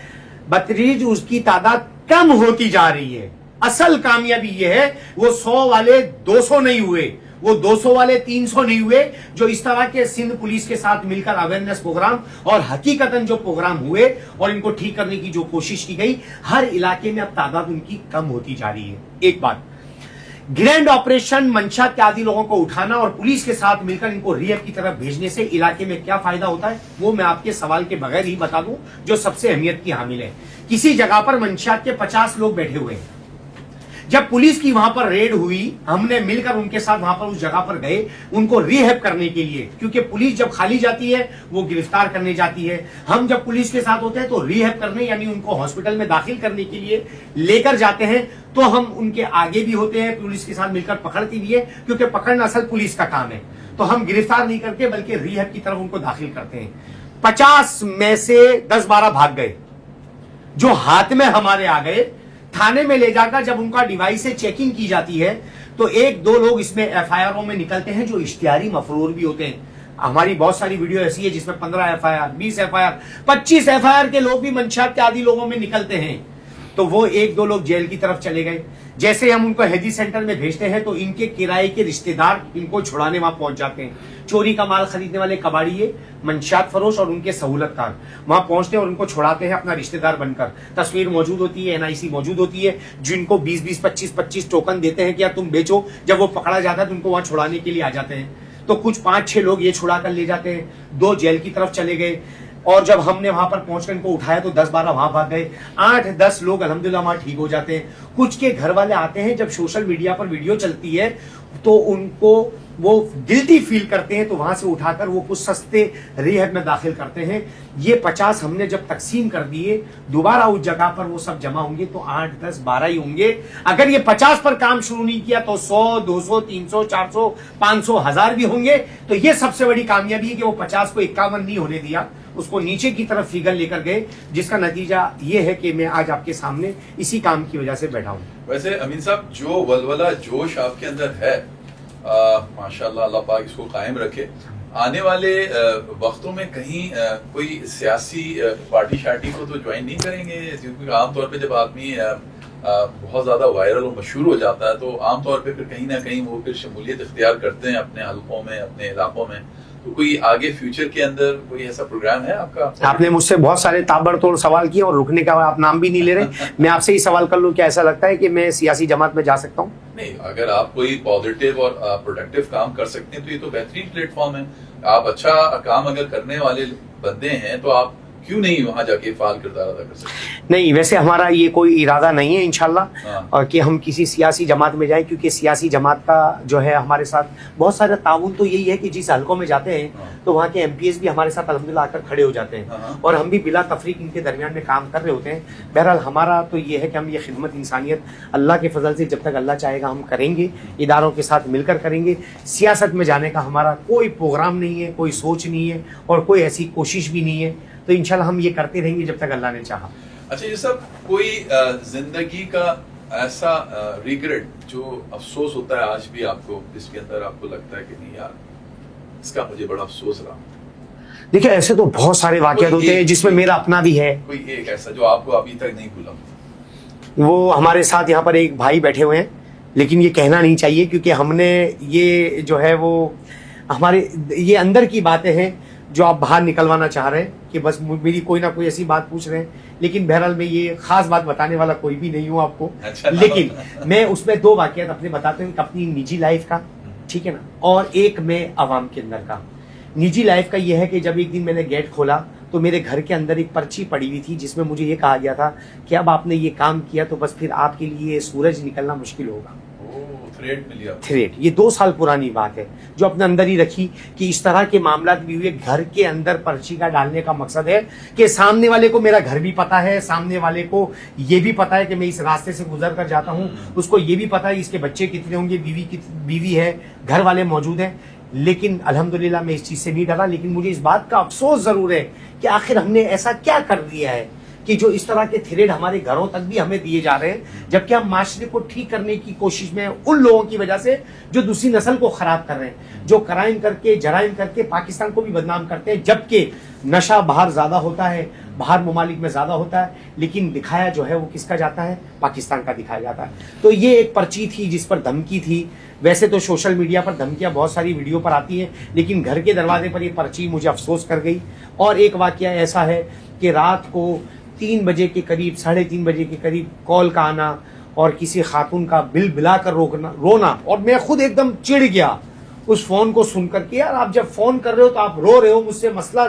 बतरीज उसकी तादाद कम होती जा रही है। असल कामयाबी ये है वो 100 वाले 200 नहीं हुए, वो 200 वाले 300 नहीं हुए, जो इस तरह के सिंध पुलिस के साथ मिलकर अवेयरनेस प्रोग्राम और हकीकतन जो प्रोग्राम हुए और इनको ठीक करने की जो कोशिश की गई, हर इलाके में अब तादाद उनकी कम होती जा रही है। एक बात, ग्रैंड ऑपरेशन मंशात के आदि लोगों को उठाना और पुलिस के साथ मिलकर इनको रिहैब की तरफ भेजने से इलाके में क्या फायदा होता है वो मैं आपके सवाल के बगैर ही बता दूं, जो सबसे अहमियत की हामिल है। किसी जगह पर मंशात के 50 लोग बैठे हुए हैं, जब पुलिस की वहां पर रेड हुई, हमने मिलकर उनके साथ वहां पर उस जगह पर गए उनको रिहैब करने के लिए, क्योंकि पुलिस जब खाली जाती है वो गिरफ्तार करने जाती है। हम जब पुलिस के साथ होते हैं तो रिहैब करने यानी उनको हॉस्पिटल में दाखिल करने के लिए लेकर जाते हैं, तो हम उनके आगे भी होते हैं, पुलिस के साथ मिलकर पकड़ती भी है, क्योंकि पकड़ना असल पुलिस का काम है। तो हम गिरफ्तार नहीं करके बल्कि रिहैब की तरफ उनको दाखिल करते हैं। 50 में से 10-12 भाग गए, जो हाथ में हमारे आ गए थाने में ले जाकर जब उनका डिवाइस से चेकिंग की जाती है तो 1-2 लोग इसमें एफआईआरों में निकलते हैं जो इश्तिहारी मफरूर भी होते हैं। हमारी बहुत सारी वीडियो ऐसी है जिसमें 15 एफआईआर, 20 एफआईआर, 25 एफआईआर के लोग भी मंशात के आदि लोगों में निकलते हैं। तो वो 1-2 लोग जेल की तरफ चले गए। जैसे हम उनको हैदी सेंटर में भेजते हैं तो इनके किराए के रिश्तेदार इनको छुड़ाने वहां पहुंच जाते हैं। चोरी का माल खरीदने वाले कबाड़िए, मंशियात फरोश और उनके सहूलतकार वहां पहुंचते हैं और उनको छुड़ाते हैं अपना रिश्तेदार बनकर। तस्वीर मौजूद होती है, NIC मौजूद होती है, जिनको 20-20, 25-25 टोकन देते हैं कि यार तुम बेचो। जब वो पकड़ा जाता है तो उनको वहां छुड़ाने के लिए आ जाते हैं। तो कुछ 5-6 लोग ये छुड़ा कर ले जाते हैं, 2 जेल की तरफ चले गए। और जब हमने वहां पर पहुंचकर इनको उठाया तो 10-12 वहां भाग गए। 8-10 लोग अल्हम्दुलिल्लाह वहां ठीक हो जाते हैं। कुछ के घर वाले आते हैं, जब सोशल मीडिया पर वीडियो चलती है तो उनको वो गिल्टी फील करते हैं, तो वहां से उठाकर वो कुछ सस्ते रिहब में दाखिल करते हैं। ये 50 हमने जब तकसीम कर दिए, दोबारा उस जगह पर वो सब जमा होंगे तो 8, 10, 12 ही होंगे। अगर ये 50 पर काम शुरू नहीं किया तो 100, 200, 300, 400, 500, 1000 भी होंगे। तो ये सबसे बड़ी कामयाबी है कि वो 50 को 51 नहीं होने दिया, उसको नीचे की तरफ फिगर लेकर गए, जिसका नतीजा ये है कि मैं आज आपके सामने इसी काम की वजह से बैठा हूं। वैसे अमीन साहब, जो वलवला जोश आपके अंदर है, माशाल्लाह, अल्लाह पाक इसको कायम रखे। आने वाले वक्तों में कहीं कोई सियासी पार्टी शार्टी को तो ज्वाइन नहीं करेंगे? क्योंकि आमतौर पे जब आदमी बहुत ज्यादा वायरल और मशहूर हो जाता है तो आमतौर पे फिर कहीं ना कहीं वो फिर शमूलियत इख्तियार करते हैं अपने हलकों में, अपने इलाकों में। तो कोई आगे फ्यूचर के अंदर कोई ऐसा प्रोग्राम है आपका? आपने मुझसे बहुत सारे ताबड़तोड़ सवाल किए और रुकने का आप नाम भी नहीं ले रहे। मैं आपसे ही सवाल कर लूं, क्या ऐसा लगता है कि मैं सियासी जमात में जा सकता हूं? नहीं, अगर आप कोई पॉजिटिव और प्रोडक्टिव काम कर सकते हैं तो ये तो बेहतरीन प्लेटफॉर्म है। आप अच्छा काम अगर करने वाले बंदे हैं तो आप क्यों नहीं वहां जाके फाल किरदार अदा कर सकते? नहीं, वैसे हमारा ये कोई इरादा नहीं है इंशाल्लाह कि हम किसी सियासी जमात में जाएं, क्योंकि सियासी जमात का जो है हमारे साथ बहुत सारा ताउन तो यही है कि जिस हलकों में जाते हैं तो वहाँ के MPs भी हमारे साथ अल्हम्दुलिल्लाह आकर खड़े हो जाते हैं और हम भी बिला तफरीक इनके दरमियान में काम कर रहे होते हैं। बहरहाल हमारा तो ये है कि हम ये खिदमत इंसानियत अल्लाह के फजल से जब तक अल्लाह चाहेगा हम करेंगे, इदारों के साथ मिलकर करेंगे। सियासत में जाने का हमारा कोई प्रोग्राम नहीं है, कोई सोच नहीं है और कोई ऐसी कोशिश भी नहीं है। तो इंशाल्लाह हम ये करते रहेंगे जब तक अल्लाह ने चाहा। अच्छा, ये सब कोई जिंदगी का ऐसा रिग्रेट जो अफसोस होता है आज भी आपको, जिसके अंदर आपको लगता है कि नहीं यार, इसका मुझे बड़ा अफसोस रहा? देखिए, ऐसे तो बहुत सारे वाक़यात होते हैं जिसमें मेरा अपना भी है। कोई एक ऐसा जो आपको अभी तक नहीं भूला? वो हमारे साथ यहाँ पर एक भाई बैठे हुए हैं, लेकिन ये कहना नहीं चाहिए क्योंकि हमने ये जो है वो हमारे ये अंदर की बातें हैं जो आप बाहर निकलवाना चाह रहे हैं कि बस मेरी कोई ना कोई ऐसी बात पूछ रहे हैं। लेकिन बहरहाल मैं ये खास बात बताने वाला कोई भी नहीं हूँ आपको। अच्छा, लेकिन मैं उसमें 2 वाक़यात अपने बताते हूँ, अपनी निजी लाइफ का, ठीक है ना, और एक मैं आवाम के अंदर का। निजी लाइफ का ये है कि जब एक दिन मैंने गेट खोला तो मेरे घर के अंदर एक पर्ची पड़ी हुई थी जिसमें मुझे ये कहा गया था कि अब आपने ये काम किया तो बस फिर आपके लिए सूरज निकलना मुश्किल होगा। थ्रेट, ये 2 साल पुरानी बात है जो अपने अंदर ही रखी कि इस तरह के मामला भी हुए। घर के अंदर पर्ची का डालने का मकसद है कि सामने वाले को मेरा घर भी पता है, सामने वाले को ये भी पता है कि मैं इस रास्ते से गुजर कर जाता हूँ, उसको ये भी पता है इसके बच्चे कितने होंगे, बीवी है, घर वाले मौजूद हैं। लेकिन अल्हम्दुलिल्लाह मैं इस चीज से नहीं डरा। लेकिन मुझे इस बात का अफसोस जरूर है कि आखिर हमने ऐसा क्या कर दिया है कि जो इस तरह के थ्रेड हमारे घरों तक भी हमें दिए जा रहे हैं, जबकि हम माशरे को ठीक करने की कोशिश में उन लोगों की वजह से जो दूसरी नस्ल को खराब कर रहे हैं, जो क्राइम करके, जराइम करके पाकिस्तान को भी बदनाम करते हैं। जबकि नशा बाहर ज्यादा होता है, बाहर ममालिक में ज्यादा होता है, लेकिन दिखाया जो है वो किसका जाता है? पाकिस्तान का दिखाया जाता है। तो ये एक पर्ची थी जिस पर धमकी थी। वैसे तो सोशल मीडिया पर धमकियां बहुत सारी वीडियो पर आती हैं, लेकिन घर के दरवाजे पर ये पर्ची मुझे अफसोस कर गई। और एक वाकया ऐसा है कि रात को 3 बजे के करीब, 3:30 बजे के करीब कॉल का आना और किसी खातून का बिल बिलाकर रोना, और मैं खुद एकदम चिढ़ गया उस फोन को सुनकर के। यार, आप जब फोन कर रहे हो तो आप रो रहे हो, मुझसे मसला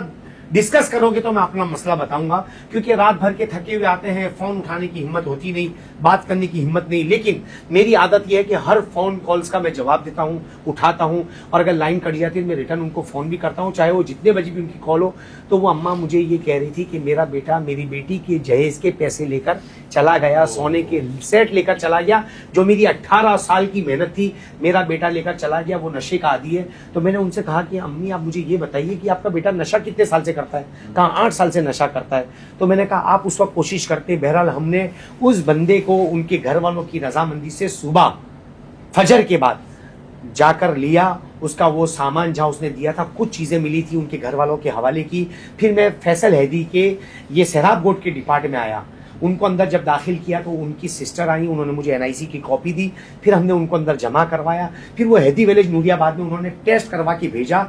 डिस्कस करोगे तो मैं अपना मसला बताऊंगा, क्योंकि रात भर के थके हुए आते हैं, फोन उठाने की हिम्मत होती नहीं, बात करने की हिम्मत नहीं। लेकिन मेरी आदत यह है कि हर फोन कॉल्स का मैं जवाब देता हूं, उठाता हूं, और अगर लाइन कट जाती है मैं रिटर्न उनको फोन भी करता हूं, चाहे वो जितने बजे भी उनकी कॉल हो। तो वो अम्मा मुझे ये कह रही थी कि मेरा बेटा मेरी बेटी के जहेज के पैसे लेकर चला गया, सोने के सेट लेकर चला गया, जो मेरी 18 साल की मेहनत थी मेरा बेटा लेकर चला गया, वो नशे का आदी है। तो मैंने उनसे कहा कि अम्मी, आप मुझे ये बताइए कि आपका बेटा नशा कितने साल से करता है? कहा 8 साल से नशा करता है। तो मैंने कहा आप उस वक्त कोशिश करते। बहरहाल हमने उस बंदे को उनके घर वालों की रजामंदी से सुबह फजर के बाद जाकर लिया, उसका वो सामान जहां उसने दिया था, कुछ चीजें मिली थी उनके घर वालों के हवाले की। फिर मैं फैसल हैदी के ये सहराब गोट के डिपार्ट में आया, उनको अंदर जब दाखिल किया तो उनकी सिस्टर आई, उन्होंने मुझे NIC की कॉपी दी, फिर हमने उनको अंदर जमा करवाया, फिर वो हैदी विलेज नूरियाबाद में उन्होंने टेस्ट करवा के भेजा।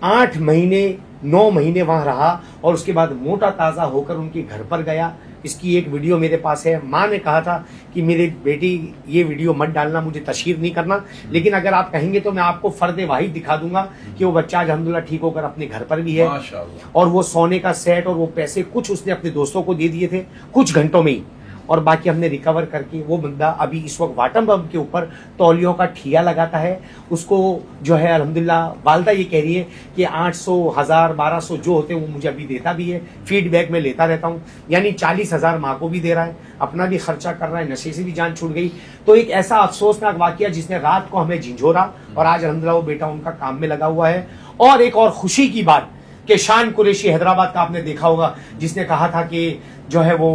8 महीने 9 महीने वहां रहा और उसके बाद मोटा ताज़ा होकर उनके घर पर गया। इसकी एक वीडियो मेरे पास है। माँ ने कहा था कि मेरी बेटी ये वीडियो मत डालना, मुझे तशहीर नहीं करना, लेकिन अगर आप कहेंगे तो मैं आपको फर्द वाहिद दिखा दूंगा कि वो बच्चा अल्हम्दुलिल्लाह ठीक होकर अपने घर पर भी है। माशाअल्लाह। और वो सोने का सेट और वो पैसे कुछ उसने अपने दोस्तों को दे दिए थे कुछ घंटों में ही, और बाकी हमने रिकवर करके वो बंदा अभी इस वक्त वाटम बम के ऊपर तौलियों का ठिया लगाता है। उसको जो है अल्हम्दुलिल्लाह वालदा ये कह रही है कि 800, 1000, 1200 जो होते हैं वो मुझे अभी देता भी है, फीडबैक में लेता रहता हूँ, यानी 40,000 माँ को भी दे रहा है, अपना भी खर्चा कर रहा है, नशे से भी जान छूट गई। तो एक ऐसा अफसोसनाक वाकया जिसने रात को हमें झिंझोरा, और आज अल्हम्दुलिल्लाह वो बेटा उनका काम में लगा हुआ है। और एक और खुशी की बात कि शान कुरैशी हैदराबाद का आपने देखा होगा, जिसने कहा था कि जो है वो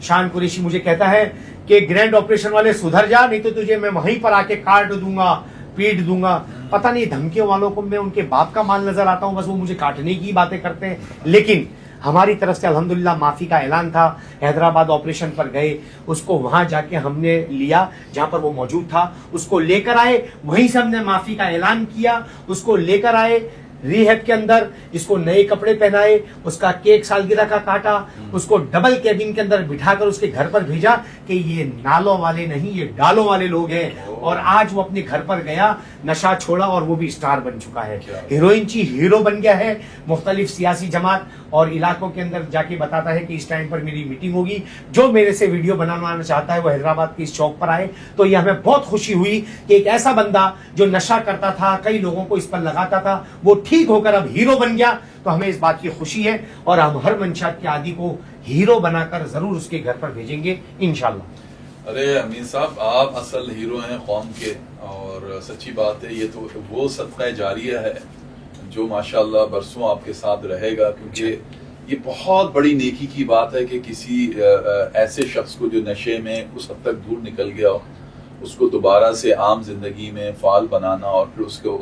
शान कुरैशी मुझे कहता है कि ग्रैंड ऑपरेशन वाले सुधर जा, नहीं तो तुझे मैं वहीं पर आके काट दूंगा, पीट दूंगा। पता नहीं धमकियों वालों को मैं उनके बाप का माल नजर आता हूं, बस वो मुझे काटने की बातें करते हैं। लेकिन हमारी तरफ से अल्हम्दुलिल्लाह माफी का ऐलान था। हैदराबाद ऑपरेशन पर गए, उसको वहां जाके हमने लिया जहां पर वो मौजूद था, उसको लेकर आए, वहीं से हमने माफी का ऐलान किया, उसको लेकर आए रिहैब के अंदर, इसको नए कपड़े पहनाए, उसका केक सालगिरह का काटा, उसको डबल कैबिन के अंदर बिठाकर उसके घर पर भेजा कि ये नालों वाले नहीं, ये डालों वाले लोग हैं। और आज वो अपने घर पर गया, नशा छोड़ा और वो भी स्टार बन चुका है, हीरोइन ची हीरो बन गया है। मुख्तलिफ सियासी जमात और इलाकों के अंदर जाके बताता है कि इस टाइम पर मेरी मीटिंग होगी, जो मेरे से वीडियो बनाना चाहता है वो हैदराबाद के इस चौक पर आए। तो ये हमें बहुत खुशी हुई कि एक ऐसा बंदा जो नशा करता था, कई लोगों को इस पर लगाता था, वो ठीक होकर अब हीरो बन गया। तो हमें इस बात की खुशी है और हम हर मंशात के आदि को हीरो बनाकर जरूर उसके घर पर भेजेंगे इंशाल्लाह। अरे अमीर साहब, आप असल हीरो हैं कौम के, और सच्ची बात है, ये तो वो सदका जारिया है जो माशाल्लाह बरसों आपके साथ रहेगा, क्योंकि ये बहुत बड़ी नेकी की बात है कि किसी ऐसे शख्स को जो नशे में उस हद तक दूर निकल गया, उसको दोबारा से आम जिंदगी में फाल बनाना और फिर उसको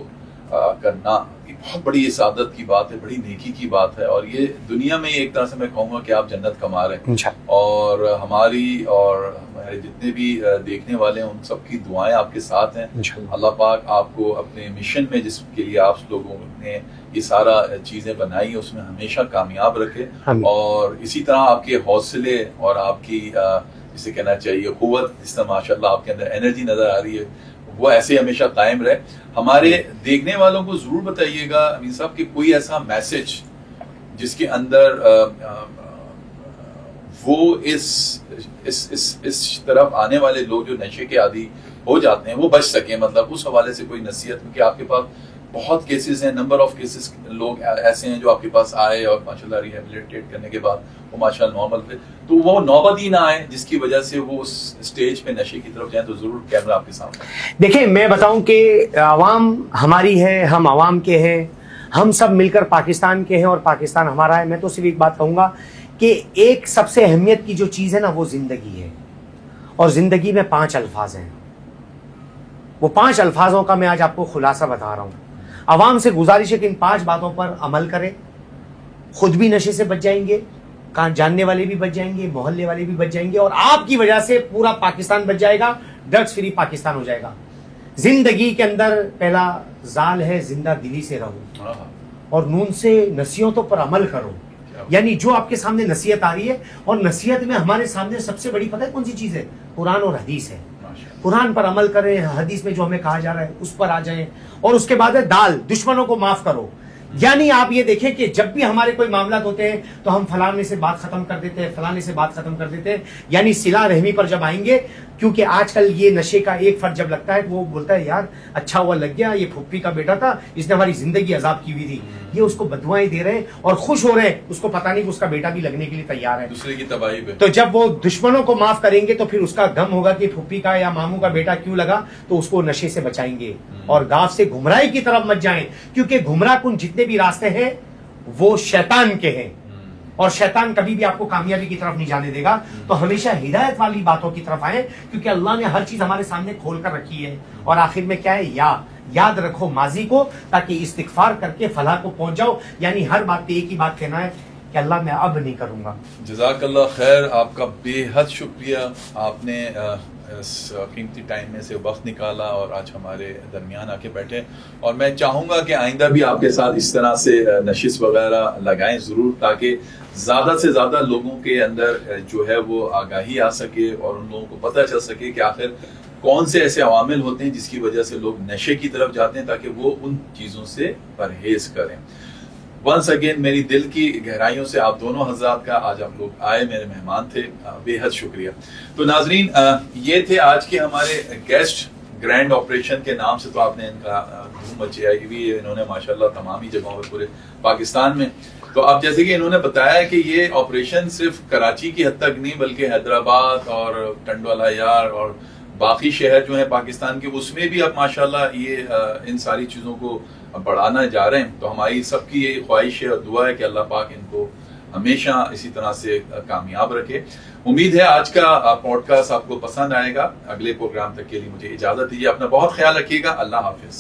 करना, ये बहुत बड़ी इसादत की बात है, बड़ी नेकी की बात है। और ये दुनिया में एक तरह से मैं कहूँगा कि आप जन्नत कमा रहे हैं, और हमारी और हमारे जितने भी देखने वाले हैं उन सबकी दुआएं आपके साथ हैं। अल्लाह पाक आपको अपने मिशन में जिसके लिए आप लोगों ने ये सारा चीजें बनाई उसमें हमेशा कामयाब रखे, और इसी तरह आपके हौसले और आपकी जिसे कहना चाहिए कुव्वत, जिस तरह माशाल्लाह आपके अंदर एनर्जी नजर आ रही है, वो ऐसे हमेशा कायम रहे। हमारे देखने वालों को जरूर बताइएगा अमीर साहब कि कोई ऐसा मैसेज जिसके अंदर वो इस तरफ आने वाले लोग जो नशे के आदी हो जाते हैं वो बच सके, मतलब उस हवाले से कोई नसीहत, क्योंकि आपके पास बहुत केसेस हैं, नंबर ऑफ केसेस लोग ऐसे हैं जो आपके पास आए और माशाल्लाह रिहेबिलिटेट करने के बाद वो माशाल्लाह नॉर्मल पे, तो वो नौबत ही ना आए जिसकी वजह से वो उस स्टेज पे नशे की तरफ जाए। तो जरूर कैमरा आपके सामने। देखिए, मैं बताऊं कि आवाम हमारी है, हम आवाम के हैं, हम सब मिलकर पाकिस्तान के हैं और पाकिस्तान हमारा है। मैं तो सिर्फ एक बात कहूंगा कि एक सबसे अहमियत की जो चीज है ना वो जिंदगी है, और जिंदगी में 5 अल्फाज हैं। वो 5 अल्फाजों का मैं आज आपको खुलासा बता रहा हूं। आवाम से गुजारिश है कि इन 5 बातों पर अमल करें, खुद भी नशे से बच जाएंगे, जानने वाले भी बच जाएंगे, मोहल्ले वाले भी बच जाएंगे, और आपकी वजह से पूरा पाकिस्तान बच जाएगा, ड्रग्स फ्री पाकिस्तान हो जाएगा। जिंदगी के अंदर पहला जाल है जिंदा दिली से रहो, और नून से नसीहतों पर अमल करो। यानी जो आपके सामने नसीहत आ रही है, और नसीहत में हमारे सामने सबसे बड़ी पता है कौन सी चीज है? कुरान और हदीस है। कुरान पर अमल करें, हदीस में जो हमें कहा जा रहा है उस पर आ जाएं, और उसके बाद है दाल, दुश्मनों को माफ करो। यानी आप ये देखें कि जब भी हमारे कोई मामला होते हैं तो हम फलाने से बात खत्म कर देते हैं, फलाने से बात खत्म कर देते हैं, यानी सिला रहमी पर जब आएंगे। क्योंकि आजकल ये नशे का एक फर्ज जब लगता है तो वो बोलता है यार अच्छा हुआ लग गया, ये फुप्पी का बेटा था, इसने हमारी जिंदगी अजाब की हुई थी, ये उसको बदुआएं दे रहे हैं और खुश हो रहे हैं, उसको पता नहीं कि उसका बेटा भी लगने के लिए तैयार है दूसरे की तबाही पे। तो जब वो दुश्मनों को माफ करेंगे तो फिर उसका गम होगा कि फुप्पी का या मामू का बेटा क्यों लगा, तो उसको नशे से बचाएंगे। और गांव से गुमराही की तरफ मत जाएं, क्योंकि गुमराह कुन जितने भी रास्ते हैं वो शैतान के हैं, और शैतान कभी भी आपको कामयाबी की तरफ नहीं जाने देगा। तो हमेशा हिदायत वाली बातों की तरफ आए, क्योंकि अल्लाह ने हर चीज हमारे सामने खोल कर रखी है। और आखिर में क्या है, याद रखो माजी को, ताकि इस्तिगफार करके फलाह को पहुंच जाओ। यानी हर बात पे एक ही बात कहना है कि अल्लाह मैं अब नहीं करूँगा। जज़ाकल्लाह खैर, आपका बेहद शुक्रिया, आपने इस कीमती टाइम में से वक्त निकाला और आज हमारे दरमियान आके बैठे। और मैं चाहूँगा कि आइंदा भी आपके साथ इस तरह से नशिस्त वगैरह लगाएं ज़रूर, ताकि ज़्यादा से ज़्यादा लोगों के अंदर जो है वो आगाही आ सके और उन लोगों को पता चल सके कि आखिर कौन से ऐसे अवामिल होते हैं जिसकी वजह से लोग नशे की तरफ जाते हैं, ताकि वो उन चीज़ों से परहेज करें। वंस अगेन मेरी दिल की गहराइयों से आप दोनों हज़रात का, आज आप लोग आए, मेरे मेहमान थे, बेहद शुक्रिया। तो नाजरीन, ये थे आज के हमारे गेस्ट। ग्रैंड ऑपरेशन के नाम से तो आपने इनका धूम मचाई हुई है, इन्होंने माशाल्लाह तमाम ही जगहों पर पूरे पाकिस्तान में। तो अब जैसे कि इन्होंने बताया कि ये ऑपरेशन सिर्फ कराची की हद तक नहीं, बल्कि हैदराबाद और टंडवाला यार और बाकी शहर जो है पाकिस्तान के, उसमें भी अब माशाल्लाह ये इन सारी चीज़ों को बढ़ाना जा रहे हैं। तो हमारी सबकी ये ख्वाहिश है और दुआ है कि अल्लाह पाक इनको हमेशा इसी तरह से कामयाब रखे। उम्मीद है आज का पॉडकास्ट आपको पसंद आएगा। अगले प्रोग्राम तक के लिए मुझे इजाज़त दीजिए, अपना बहुत ख्याल रखिएगा। अल्लाह हाफिज।